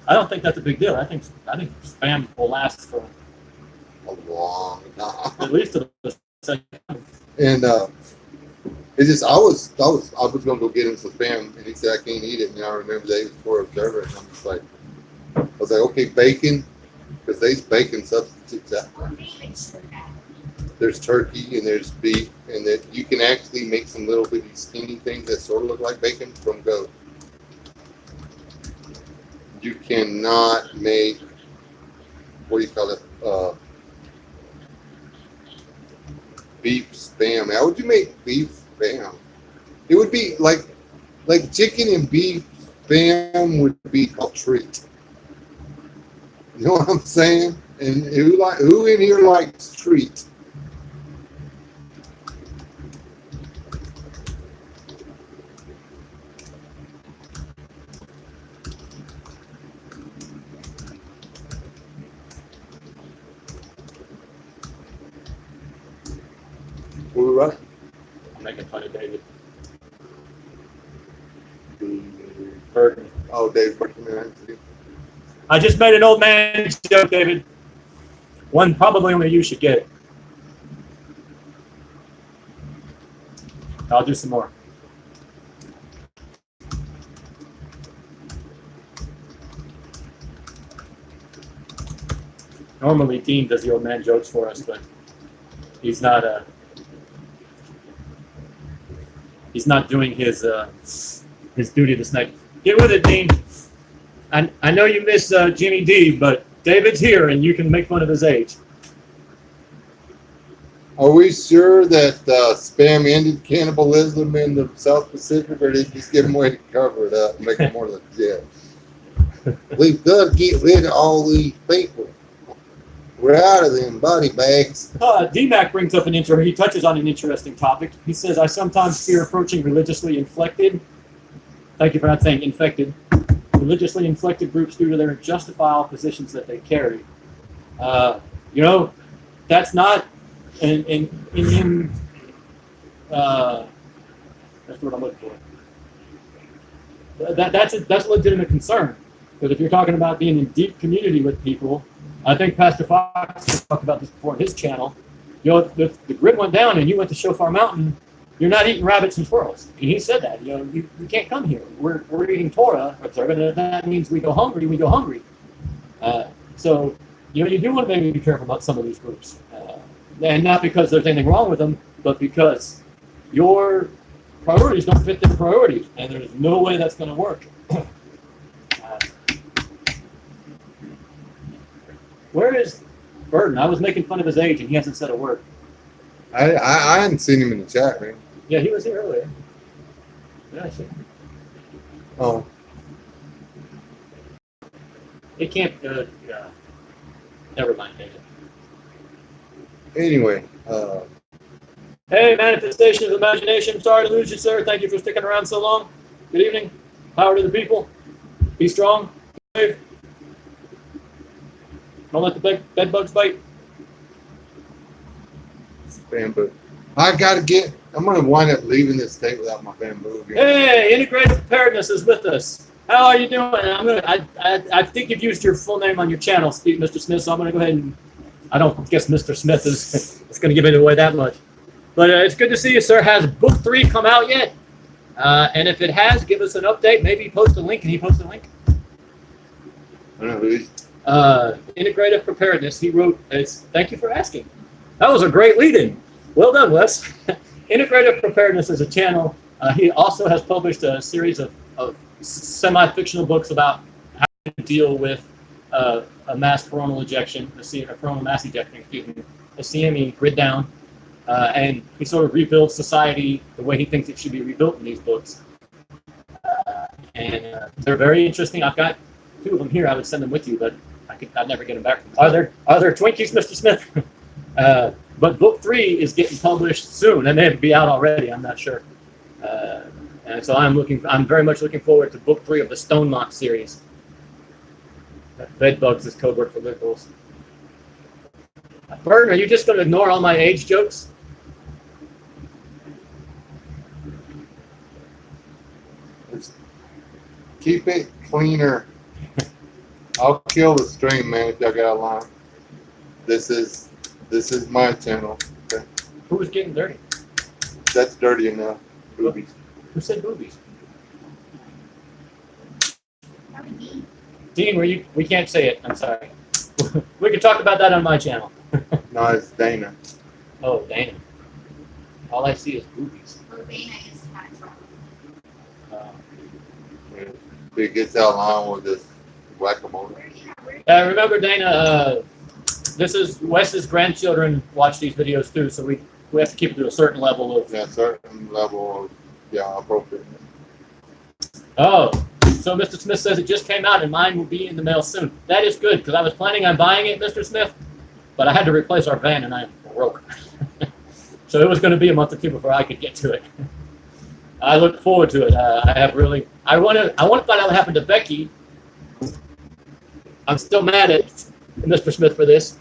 I don't think that's a big deal. I think Spam will last for A long time. at least to the second. And it just, I was going to go get him some Spam, and he said, I can't eat it. And I remember they was for observer, and I'm just like, I was like, okay, bacon, because there's bacon substitutes out. There's turkey and there's beef, and that you can actually make some little bitty skinny things that sort of look like bacon from goat. You cannot make, what do you call it? Beef Spam. How would you make beef Spam? It would be like chicken and beef Spam would be a treat. You know what I'm saying? And who in here likes treat? Were we right? I'm making fun of David. Burton. Oh, Dave Burton. I just made an old man joke, David. One probably only you should get. I'll do some more. Normally, Dean does the old man jokes for us, but he's not doing his duty this night. Get with it, Dean. I know you miss Jimmy D, but David's here, and you can make fun of his age. Are we sure that spam ended cannibalism in the South Pacific, or did they just give them a way to cover it up and make it more legit? We've got to get rid of all these people. We're out of them body bags. D-Mac brings up he touches on an interesting topic. He says, I sometimes fear approaching religiously inflected, thank you for not saying infected, religiously inflected groups due to their justifiable positions that they carry. That's not, that's what I'm looking for. That's a legitimate concern. Because if you're talking about being in deep community with people, I think Pastor Fox talked about this before on his channel. The grid went down and you went to Shofar Mountain, you're not eating rabbits and squirrels. And he said that. You can't come here. We're eating Torah observant, and that means we go hungry. So you do want to maybe be careful about some of these groups. And not because there's anything wrong with them, but because your priorities don't fit their priorities. And there's no way that's going to work. Where is Burton? I was making fun of his age, and he hasn't said a word. I hadn't seen him in the chat, man. Yeah, he was here earlier. Yeah, I see. Oh. It can't. Never mind, David. Anyway. Hey, Manifestation of Imagination. Sorry to lose you, sir. Thank you for sticking around so long. Good evening. Power to the people. Be strong. Be safe. Don't let the bed bugs bite. Bamboo. I'm going to wind up leaving this state without my bamboo again. Hey, Integrated Preparedness is with us. How are you doing? I think you've used your full name on your channel, Mr. Smith, so I'm going to go ahead and, I don't guess Mr. Smith is going to give it away that much. But it's good to see you, sir. Has book 3 come out yet? And if it has, give us an update. Maybe post a link. Can he post a link? I don't know who he's. Integrative Preparedness. He wrote, thank you for asking. That was a great lead-in. Well done, Wes. Integrative Preparedness is a channel. He also has published a series of semi-fictional books about how to deal with a mass coronal ejection, a coronal mass ejection, a CME grid down, and he sort of rebuilds society the way he thinks it should be rebuilt in these books. And they're very interesting. I've got 2 of them here. I would send them with you, but I'd never get them back. Are there Twinkies, Mr. Smith? But book 3 is getting published soon, and they'd be out already. I'm not sure. And so I'm very much looking forward to book 3 of the Stonemont series. Bed bugs is code word for liberals. Burton, are you just going to ignore all my age jokes? Keep it cleaner. I'll kill the stream, man, if y'all got a line. This is my channel. Okay? Who was getting dirty? That's dirty enough. Boobies. Who said boobies? Probably me. Dean, we can't say it. I'm sorry. We can talk about that on my channel. No, it's Dana. Oh, Dana. All I see is boobies. Well, Dana is kind of trouble. If it gets out of line, we'll just whack them over. Remember, Dana, this is Wes's grandchildren watch these videos too, so we have to keep it to a certain level of. Yeah, certain level of, appropriate. Oh, so Mr. Smith says it just came out and mine will be in the mail soon. That is good, because I was planning on buying it, Mr. Smith, but I had to replace our van and I broke. So it was going to be a month or 2 before I could get to it. I look forward to it. I want to find out what happened to Becky. I'm still mad at Mr. Smith for this.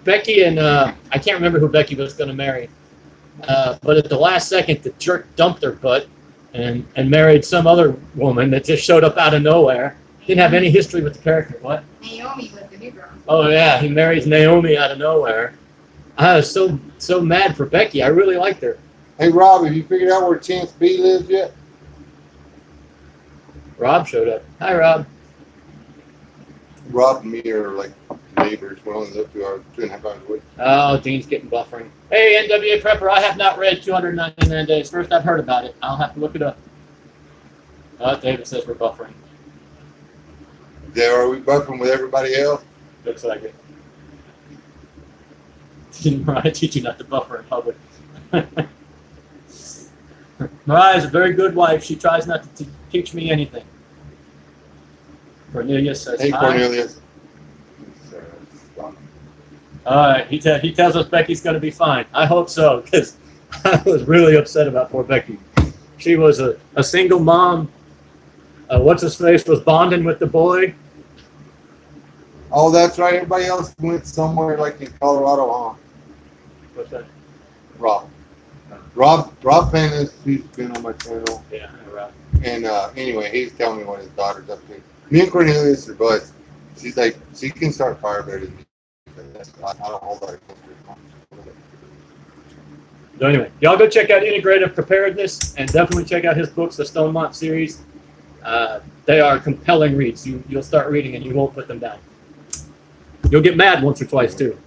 Becky and I can't remember who Becky was going to marry, but at the last second, the jerk dumped her butt and married some other woman that just showed up out of nowhere. Didn't have any history with the character. What? Naomi was the new girl. Oh yeah, he marries Naomi out of nowhere. I was so mad for Becky. I really liked her. Hey, Rob, have you figured out where Chance B lives yet? Rob showed up. Hi, Rob. Rob and me are like neighbors. We only live 2.5 hours away. Oh, Dean's getting buffering. Hey, NWA Prepper, I have not read 299 Days. First I've heard about it. I'll have to look it up. David says we're buffering. Are we buffering with everybody else? Looks like it. Didn't Mariah teach you not to buffer in public? Mariah is a very good wife. She tries not to teach me anything. Cornelius says Hey, hi. Cornelius. All right, he tells us Becky's going to be fine. I hope so, because I was really upset about poor Becky. She was a single mom. What's his face was bonding with the boy. Oh, that's right. Everybody else went somewhere like in Colorado, huh? What's that? Rob. Rob Pennis, he's been on my channel. Yeah, Rob. And anyway, he's telling me what his daughter's up to. Me and Cornelius are buds. She's like, she can start fire better than me. I don't hold that against her. So anyway, y'all go check out Integrative Preparedness and definitely check out his books, the Stonemont series. They are compelling reads. You'll start reading and you won't put them down. You'll get mad once or twice too.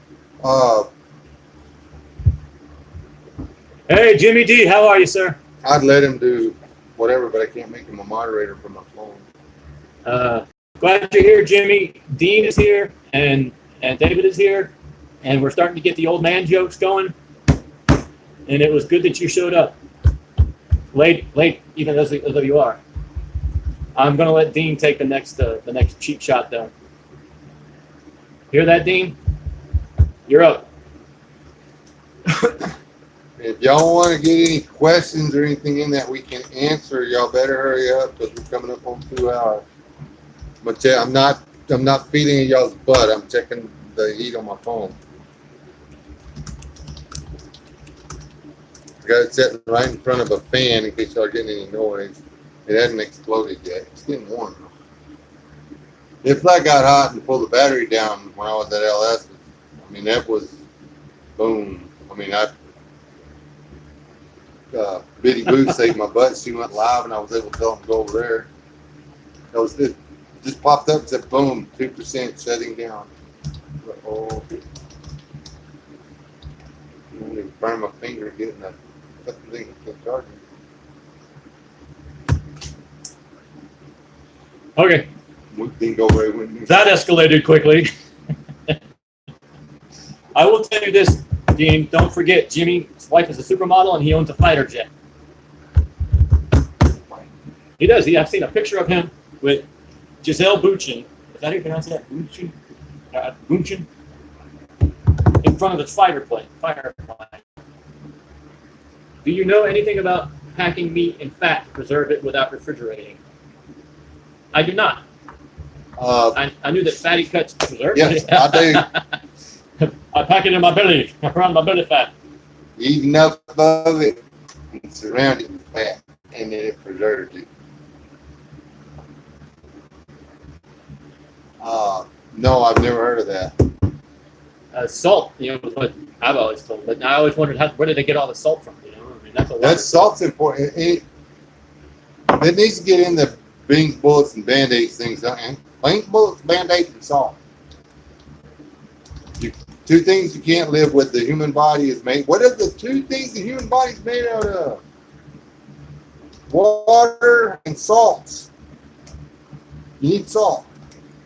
Hey, Jimmy D, how are you, sir? I'd let him do whatever, but I can't make him a moderator for my phone. Glad you're here, Jimmy. Dean is here, and David is here, and we're starting to get the old man jokes going. And it was good that you showed up. Late, even as you are. I'm gonna let Dean take the next cheap shot, though. Hear that, Dean? You're up. If y'all want to get any questions or anything in that we can answer, y'all better hurry up because we're coming up on 2 hours. But yeah, I'm not feeding y'all's butt. I'm checking the heat on my phone. I got it sitting right in front of a fan in case y'all getting any noise. It hasn't exploded yet. It's getting warm though. If I got hot and pulled the battery down when I was at LS, I mean that was boom. I mean Biddy Boo saved my butt. She went live and I was able to tell them to go over there. That was it. Just popped up and said boom, 2% shutting down. Oh, I'm gonna burn my finger getting that fucking thing kept charging. Okay. We didn't go very well. That escalated quickly. I will tell you this, Dean. Don't forget, Jimmy's wife is a supermodel and he owns a fighter jet. He does. I've seen a picture of him with Giselle Bündchen. Is that how you pronounce that? Bündchen? Bündchen? In front of his fighter plane. Do you know anything about packing meat in fat to preserve it without refrigerating? I do not. I knew that fatty cuts preserve Yes, it. I do. I pack it in my belly, around my belly fat. Eat enough of it and surround it with fat, and then it preserves it. No, I've never heard of that. Salt, was what I've always told. But I always wondered where did they get all the salt from? I mean, That salt's important. It needs to get in the beans, bullets, and band-aids things. Beans, bullets, band-aids, and salt. Two things you can't live with. The human body is made. What are the two things the human body is made out of? Water and salts. You need salt.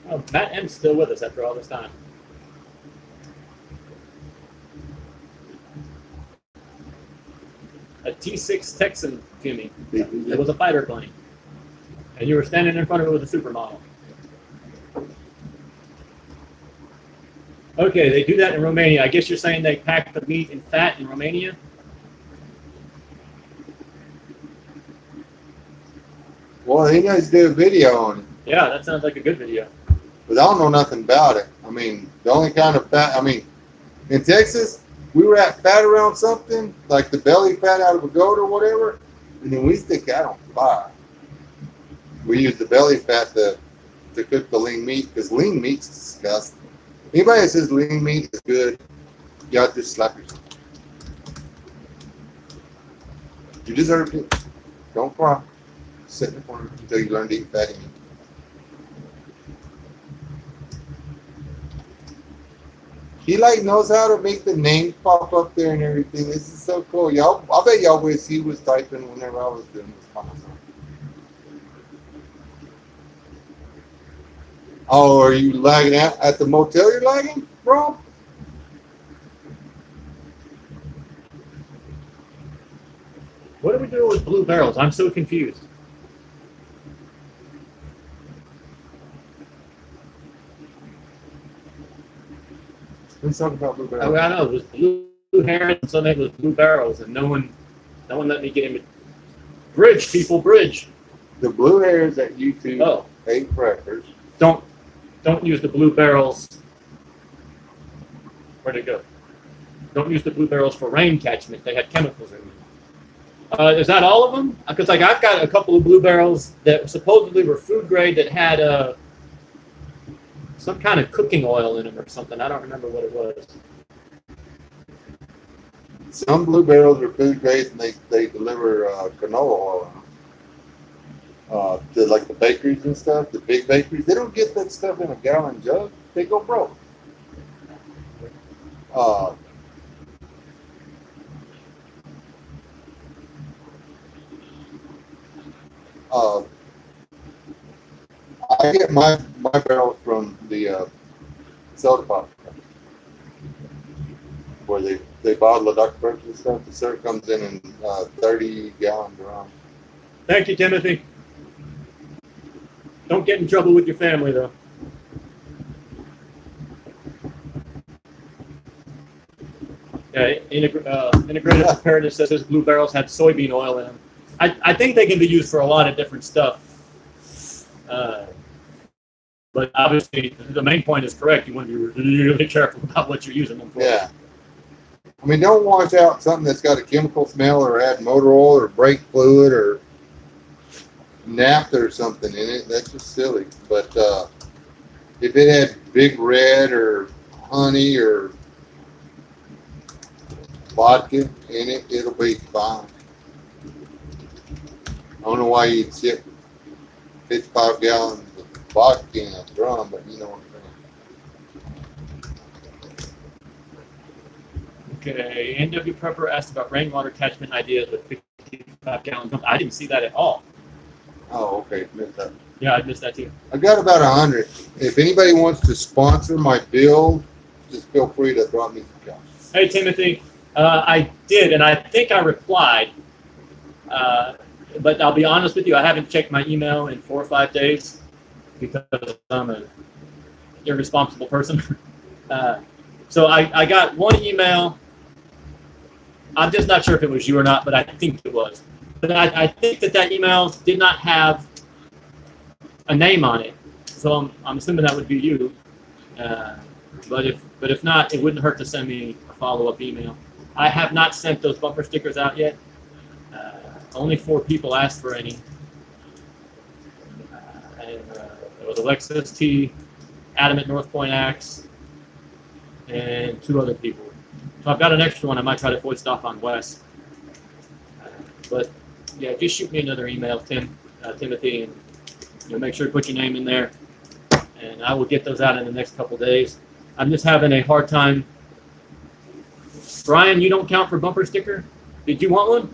Oh, Matt M's still with us after all this time. A T6 Texan, Jimmy. It was a fighter plane. And you were standing in front of it with a supermodel. Okay, they do that in Romania. I guess you're saying they pack the meat in fat in Romania? Well, he knows to do a video on it. Yeah, that sounds like a good video. But I don't know nothing about it. I mean, the only kind of fat, in Texas, we were at fat around something, like the belly fat out of a goat or whatever, and then we stick that on fire. We use the belly fat to cook the lean meat, because lean meat's disgusting. Anybody that says lean meat is good, y'all just slap yourself. You deserve it. Don't cry. Sit in the corner until you learn to eat fatty meat. He like knows how to make the names pop up there and everything. This is so cool. Y'all, I bet y'all wish he was typing whenever I was doing this kind of stuff. Oh, are you lagging out at the motel? You're lagging, bro? What are we doing with blue barrels? I'm so confused. Let's talk about blue I, barrels. I know it was blue herring, and something was blue barrels, and no one let me get him. Bridge, people, bridge. The blue hairs that you two Oh, ate breakfast. don't use the blue barrels. Where'd it go? Don't use the blue barrels for rain catchment. They had chemicals in them. Is that all of them? Because like I've got a couple of blue barrels that supposedly were food grade that had some kind of cooking oil in them or something. I don't remember what it was. Some blue barrels are food grade and they deliver canola oil to like the bakeries and stuff, the big bakeries. They don't get that stuff in a gallon jug. They go broke. I get my barrels from the soda pop where they bottle the Dr. Pepper and stuff. The syrup comes in 30-gallon drums. Thank you, Timothy. Don't get in trouble with your family, though. Yeah, integrated preparedness says his blue barrels had soybean oil in them. I think they can be used for a lot of different stuff. But obviously, the main point is correct. You want to be really careful about what you're using them for. Yeah. I mean, don't wash out something that's got a chemical smell or add motor oil or brake fluid or naphtha or something in it. That's just silly. But if it had Big Red or honey or vodka in it, it'll be fine. I don't know why you'd ship 55 gallons of vodka in a drum, but you know what I'm saying. Okay, NW Prepper asked about rainwater catchment ideas with 55 gallons. I didn't see that at all. Oh, okay. Missed that. Yeah, I missed that too. I got about 100. If anybody wants to sponsor my build, just feel free to drop me some cash. Hey, Timothy. I did, and I think I replied. But I'll be honest with you, I haven't checked my email in 4 or 5 days because I'm an irresponsible person. So I got one email. I'm just not sure if it was you or not, but I think it was. But I think that email did not have a name on it. So I'm assuming that would be you. But if not, it wouldn't hurt to send me a follow-up email. I have not sent those bumper stickers out yet. Only 4 people asked for any. It was Alexis T, Adam at North Point Axe, and 2 other people. So I've got an extra one I might try to foist off on Wes. But yeah, just shoot me another email, Timothy, and make sure to put your name in there. And I will get those out in the next couple days. I'm just having a hard time. Brian, you don't count for bumper sticker? Did you want one?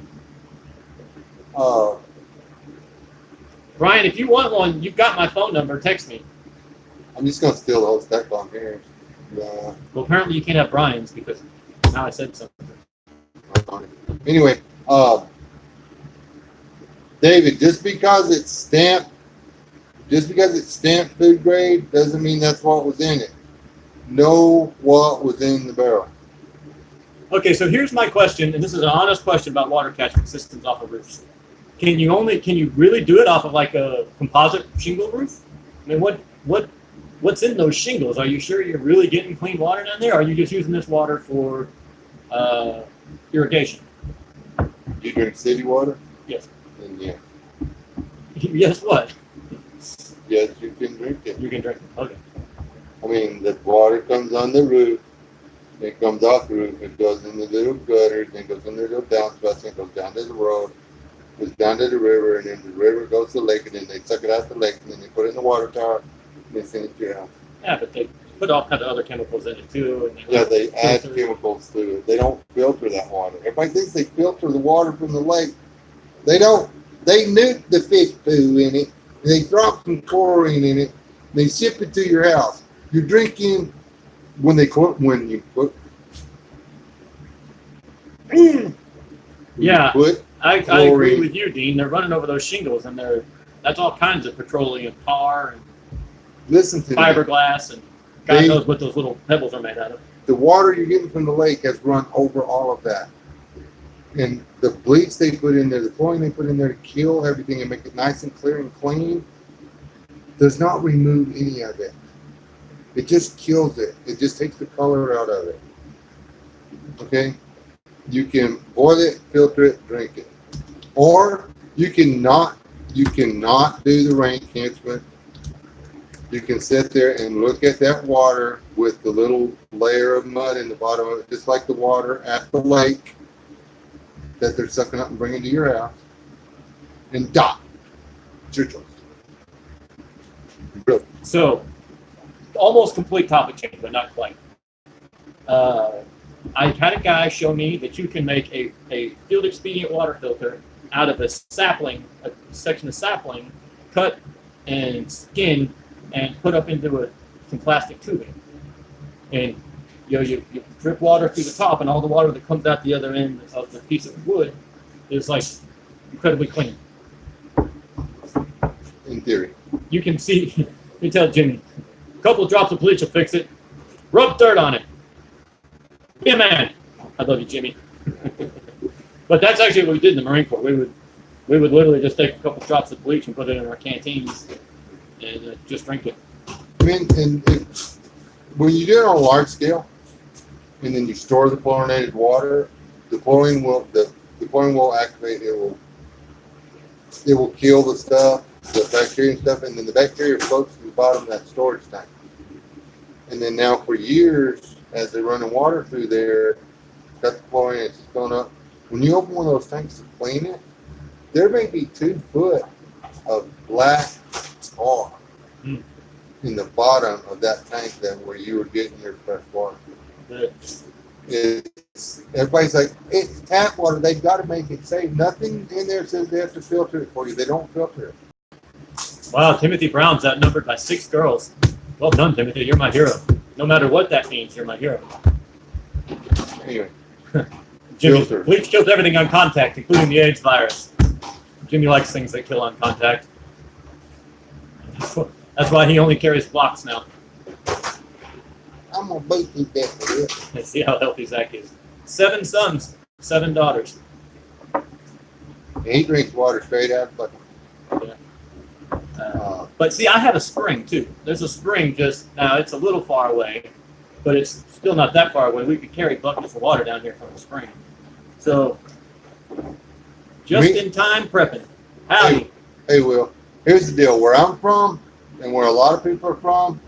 Brian, if you want one, you've got my phone number. Text me. I'm just going to steal the whole stack on here. Well, apparently you can't have Brian's because now I said something. Anyway, David, just because it's stamped food grade doesn't mean that's what was in it. Know what was in the barrel. Okay, so here's my question, and this is an honest question about water catchment systems off of roofs. Can you really do it off of like a composite shingle roof? I mean, what's in those shingles? Are you sure you're really getting clean water down there? Or are you just using this water for irrigation? You drink city water? Yes. Then yeah. Yes, what? Yes, you can drink it. You can drink it. Okay. I mean, the water comes on the roof. It comes off the roof. It goes in the little gutters. Then goes in the little downspouts. And goes down to the road. goes down to the river, and then the river goes to the lake, and then they suck it out the lake, and then they put it in the water tower, and they send it to your house. Yeah, but they put all kinds of other chemicals in it too. And Yeah, they add chemicals to it. They don't filter that water. Everybody thinks they filter the water from the lake. They don't. They nuke the fish poo in it. And they drop some chlorine in it. And they ship it to your house. You're drinking when you put. Yeah, Put I agree with you, Dean. They're running over those shingles, and that's all kinds of petroleum tar and listen to fiberglass, and God knows what those little pebbles are made out of. The water you're getting from the lake has run over all of that. And the bleach they put in there, the chlorine they put in there to kill everything and make it nice and clear and clean, does not remove any of it. It just kills it. It just takes the color out of it. Okay? You can boil it, filter it, drink it. Or you cannot do the rain catchment. You can sit there and look at that water with the little layer of mud in the bottom of it, just like the water at the lake that they're sucking up and bringing to your house, and die. It's your choice. Really. So, almost complete topic change, but not quite. I had a guy show me that you can make a field expedient water filter out of a section of sapling, cut and skinned, and put up into some plastic tubing. And you drip water through the top, and all the water that comes out the other end of the piece of wood is like incredibly clean. In theory. You can see, you tell Jimmy, a couple of drops of bleach will fix it. Rub dirt on it. Be a man. I love you, Jimmy. But that's actually what we did in the Marine Corps. We would literally just take a couple drops of bleach and put it in our canteens and just drink it. I mean, when you do it on a large scale, and then you store the chlorinated water, the chlorine will activate. It will kill the stuff, the bacteria and stuff, and then the bacteria floats to the bottom of that storage tank. And then now for years, as they're running water through there, got the chlorine, it's just going up. When you open one of those tanks to clean it, there may be 2 foot of black tar in the bottom of that tank where you were getting your fresh water. Everybody's like, it's tap water. They've got to make it safe. Nothing in there says they have to filter it for you. They don't filter it. Wow, Timothy Brown's outnumbered by 6 girls. Well done, Timothy. You're my hero. No matter what that means, you're my hero. Anyway. Jimmy, bleach kills everything on contact, including the AIDS virus. Jimmy likes things that kill on contact. That's why he only carries blocks now. I'm going to beat you death with it. Let's see how healthy Zach is. 7 sons, 7 daughters. He drinks water straight out of the bucket. Yeah. But see, I have a spring too. There's a spring now. It's a little far away, but it's still not that far away. We could carry buckets of water down here from the spring. So, in time prepping. Howdy. Hey, Will. Here's the deal. Where I'm from, and where a lot of people are from,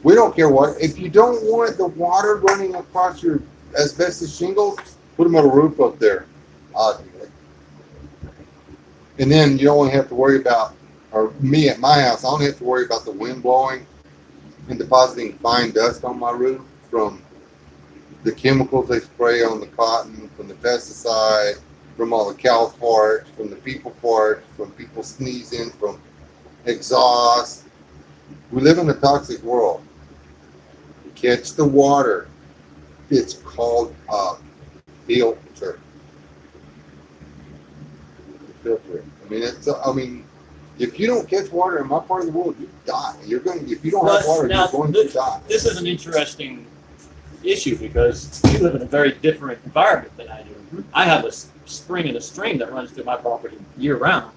we don't care what. If you don't want the water running across your asbestos shingles, put them on a roof up there. I'll do it. And then you don't only have to worry about, or me at my house, I don't have to worry about the wind blowing and depositing fine dust on my roof from the chemicals they spray on the cotton, from the pesticide, from all the cow farts, from the people farts, from people sneezing, from exhaust. We live in a toxic world. Catch the water. It's called a filter. Filter. I mean, if you don't catch water in my part of the world, you die. If you don't have water, you're going to die. This is an interesting issue because you live in a very different environment than I do. I have a spring and a stream that runs through my property year round.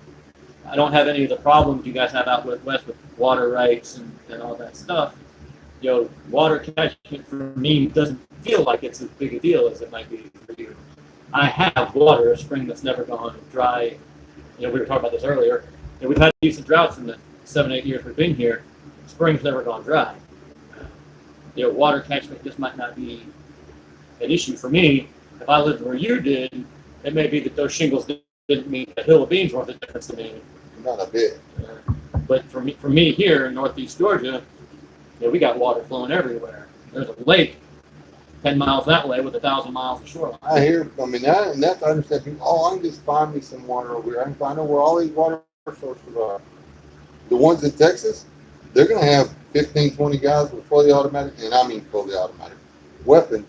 I don't have any of the problems you guys have out west with water rights and all that stuff. Water catchment for me doesn't feel like it's as big a deal as it might be for you. I have water, a spring that's never gone dry. We were talking about this earlier. We've had decent droughts in the 7-8 years we've been here. Spring's never gone dry. Water catchment just might not be an issue for me. If I lived where you did, it may be that those shingles didn't mean a hill of beans worth a difference to me. Not a bit. But for me here in Northeast Georgia, we got water flowing everywhere. There's a lake 10 miles that way with 1,000 miles of shoreline. I that's I understand people. Oh, I can just find me some water over here. I can find out where all these water sources are. The ones in Texas, they're going to have 15, 20 guys with fully automatic, and I mean fully automatic weapons.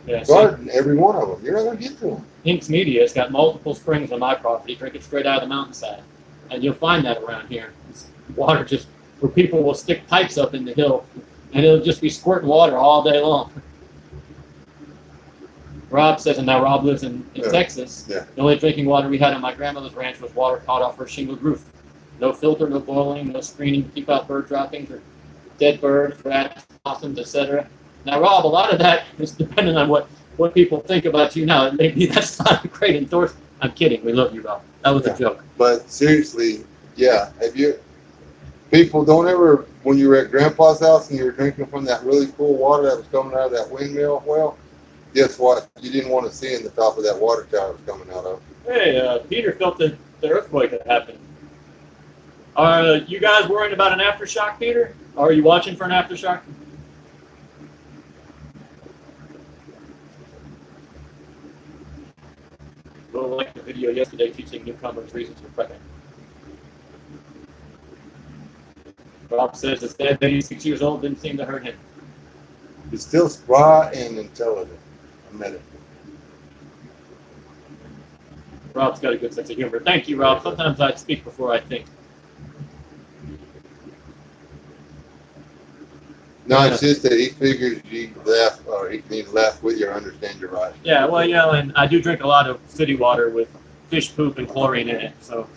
Yeah, guarding every one of them. You're not going to get to them. Hinks Media has got multiple springs on my property, drink it straight out of the mountainside. And you'll find that around here. It's water just where people will stick pipes up in the hill, and it'll just be squirting water all day long. Rob says, and now Rob lives in Texas, the only drinking water we had on my grandmother's ranch was water caught off her shingled roof. No filter, no boiling, no screening to keep out bird droppings or dead birds, rats, possums, etc. Now, Rob, a lot of that is dependent on what people think about you now. Maybe that's not a great endorsement. I'm kidding. We love you, Rob. That was a joke. But seriously, people don't ever, when you were at Grandpa's house and you were drinking from that really cool water that was coming out of that windmill well, guess what? You didn't want to see in the top of that water tower it was coming out of. Hey, Peter felt the earthquake that happened. Are you guys worrying about an aftershock, Peter? Or are you watching for an aftershock? Well, like the video yesterday teaching newcomers reasons for prepping. Rob says his dad, 86 years old, didn't seem to hurt him. He's still spry and intelligent. I met him. Rob's got a good sense of humor. Thank you, Rob. Sometimes I speak before I think. No, it's just that he figures you laugh, or he can either laugh with you or understand your right. Yeah, well, and I do drink a lot of city water with fish poop and chlorine in it, so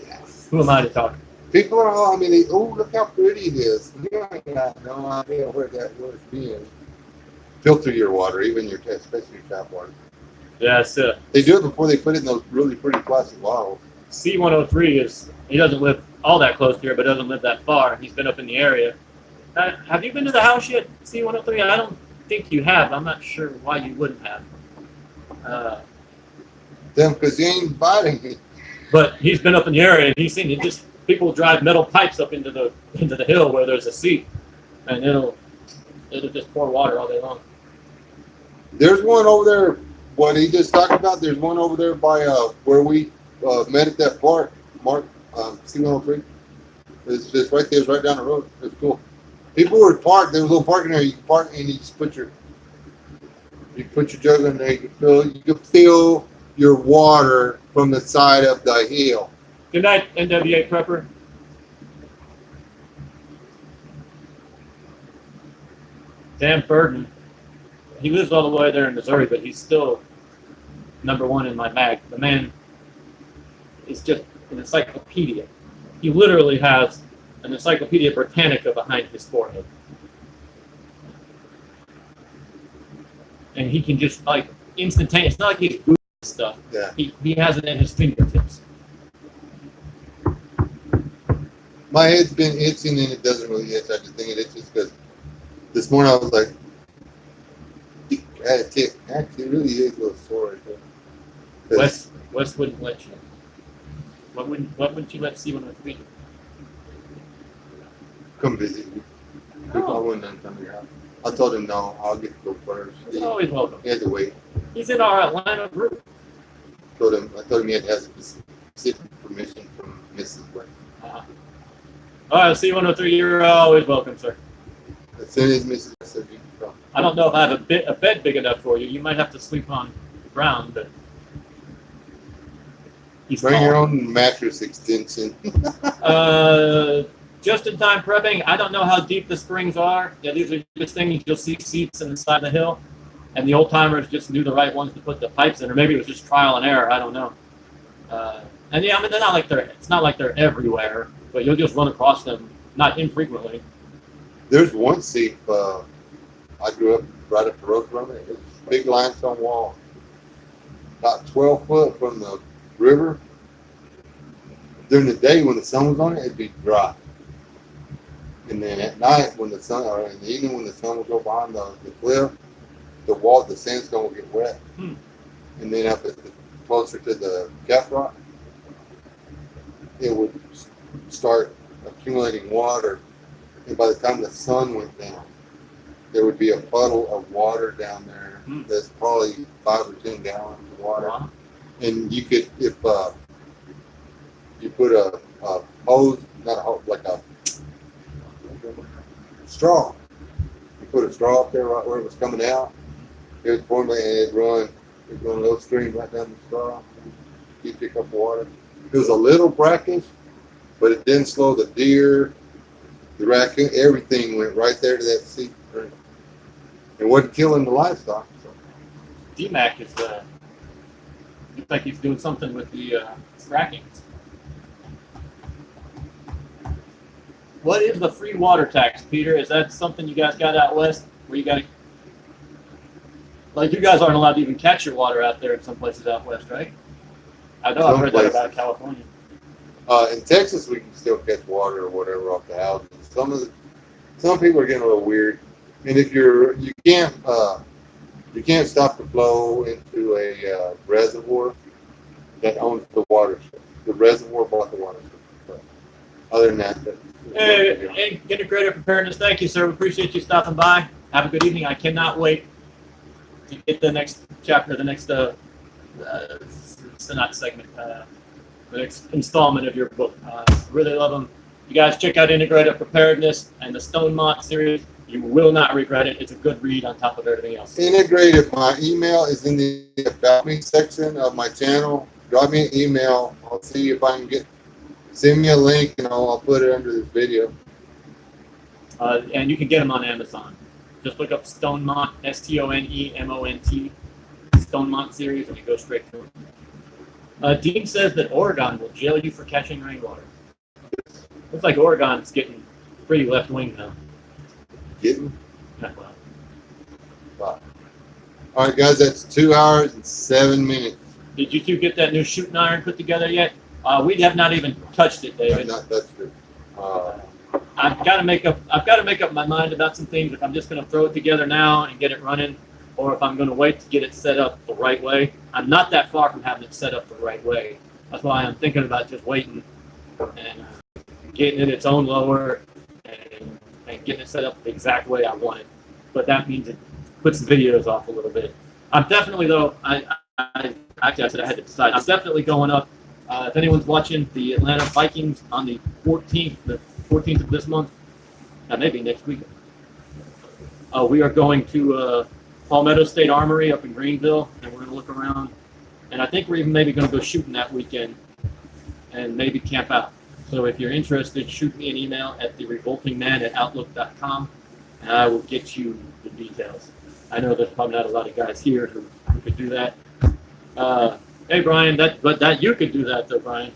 who am I to talk? People are all, look how pretty it is. You ain't got no idea where that was being. Filter your water, even especially your tap water. Yeah, they do it before they put it in those really pretty plastic bottles. C103 he doesn't live all that close here, but doesn't live that far. He's been up in the area. Have you been to the house yet, C103? I don't think you have. I'm not sure why you wouldn't have. Because he ain't inviting me. But he's been up in the area and he's seen it. Just people drive metal pipes up into the hill where there's a seat, and it'll just pour water all day long. There's one over there. What he just talked about. There's one over there by where we met at that park, Mark C103. It's right there. It's right down the road. It's cool. People were parked. There was a little parking area. You can park and you just put your jug in there. You can fill your water from the side of the hill. Good night, NWA Prepper. Dan Burden. He lives all the way there in Missouri, but he's still #1 in my mag. The man is just an encyclopedia. He literally has an Encyclopedia Britannica behind his forehead. And he can just, instantaneous. It's not like he's Googling stuff. Yeah. He has it in his fingertips. My head's been itching and it doesn't really itch. I just think it itches because this morning I was like, I had a tick. Actually, it really is a little sore right there. Wes wouldn't let you. What wouldn't you let C103? Come visit me. I wouldn't come to your house. I told him no, I'll get to go first. He's always welcome. He had to wait. He's in our Atlanta group. I told him he had to have specific permission from Mrs. Wayne. All right, C103, you're always welcome, sir. As soon as Mrs. said you can come. I don't know if I have a bed big enough for you. You might have to sleep on the ground, but bring your own mattress extension. Just-in-time prepping. I don't know how deep the springs are. Yeah, these are just things you'll see seats in the side of the hill, and the old timers just knew the right ones to put the pipes in, or maybe it was just trial and error. I don't know. And yeah, they're not like it's not like they're everywhere, but you'll just run across them not infrequently. There's one seat. I grew up right up the road from it. It's a big limestone wall, about 12 foot from the river. During the day when the sun was on it, it'd be dry. And then at night, or in the evening when the sun would go behind the cliff, the sandstone would get wet. And then up at closer to the cap rock, it would start accumulating water, and by the time the sun went down, there would be a puddle of water down there that's probably 5 or 10 gallons of water. Wow. And you could, if you put a hose, not a hose, like a straw. You put a straw up there right where it was coming out. It would form and it'd run a little stream right down the straw. Keep a cup of water. It was a little brackish, but it didn't slow the deer, the raccoon, everything went right there to that seat. It wasn't killing the livestock. So. DMAC is looks like he's doing something with the fracking. What is the free water tax, Peter? Is that something you guys got out west where you got to, like, you guys aren't allowed to even catch your water out there in some places out west, right? I know I've heard that about California. In Texas, we can still catch water or whatever off the houses. Some people are getting a little weird, and if you can't stop the flow into a reservoir that owns the water. The reservoir bought the water. But other than that, Hey, Integrated Preparedness, thank you, sir. We appreciate you stopping by. Have a good evening. I cannot wait to get the next chapter, the next not segment, the next installment of your book. Really love them. You guys check out Integrated Preparedness and the Stonemont series. You will not regret it. It's a good read on top of everything else. Integrated. My email is in the About Me section of my channel. Drop me an email. I'll see if I can send me a link and I'll put it under this video. And you can get them on Amazon. Just look up Stonemont, Stonemont, Stonemont series, and you go straight to them. Dean says that Oregon will jail you for catching rainwater. Looks like Oregon's getting pretty left wing now. Getting? Yeah, well. Wow. All right, guys, that's 2 hours and 7 minutes. Did you two get that new shooting iron put together yet? We have not even touched it, David. Not touched it. I've got to make up my mind about some things. If I'm just going to throw it together now and get it running, or if I'm going to wait to get it set up the right way. I'm not that far from having it set up the right way. That's why I'm thinking about just waiting and getting it its own lower and getting it set up the exact way I want it. But that means it puts the videos off a little bit. I'm definitely, though, actually I said I had to decide. I'm definitely going up. If anyone's watching the Atlanta Vikings on the 14th of this month, maybe next week, we are going to Palmetto State Armory up in Greenville, and we're going to look around. And I think we're even maybe going to go shooting that weekend and maybe camp out. So if you're interested, shoot me an email at therevoltingman@outlook.com, and I will get you the details. I know there's probably not a lot of guys here who could do that. Hey, Brian, that you could do that, though, Brian.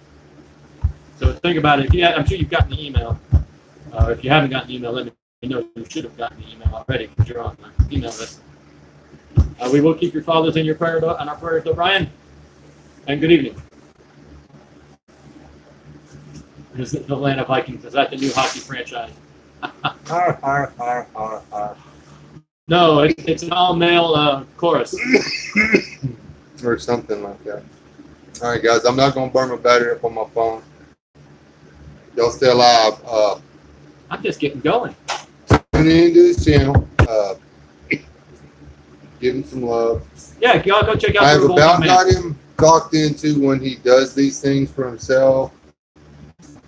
So think about it. I'm sure you've gotten the email. If you haven't gotten the email, let me know. You should have gotten the email already because you're on my email list. We will keep your fathers in our prayers, though, Brian. And good evening. This is the Atlanta Vikings. Is that the new hockey franchise? No, it's an all-male chorus. Or something like that. All right, guys, I'm not going to burn my battery up on my phone. Y'all stay alive. I'm just getting going. Tune into this channel. Give him some love. Yeah, y'all go check out I have the about Man. got him talked into when he does these things for himself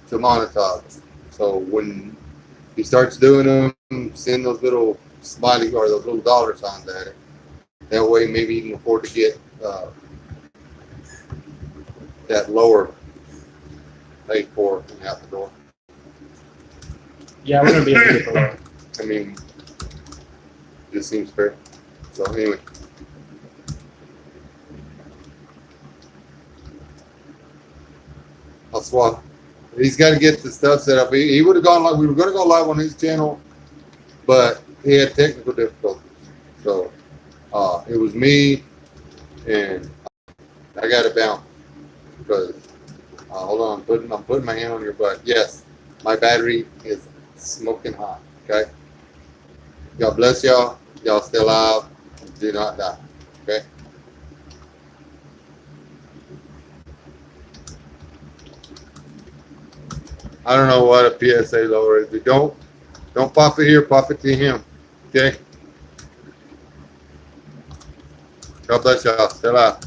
to monetize. So when he starts doing them, send those little smiley or those little dollar signs at it. That way, maybe he can afford to get that lower paid for and out the door. Yeah, we're gonna be able to get the lower. I mean, just seems fair. So anyway. I'll swap. He's got to get the stuff set up. He would have gone live. We were going to go live on his channel, but he had technical difficulties. So it was me, and I got to bounce because hold on, I'm putting my hand on your butt. Yes, my battery is smoking hot. Okay. God bless y'all. Y'all stay alive. Do not die. Okay. I don't know what a PSA lower is. But don't pop it here. Pop it to him. Okay. God bless y'all. Still out.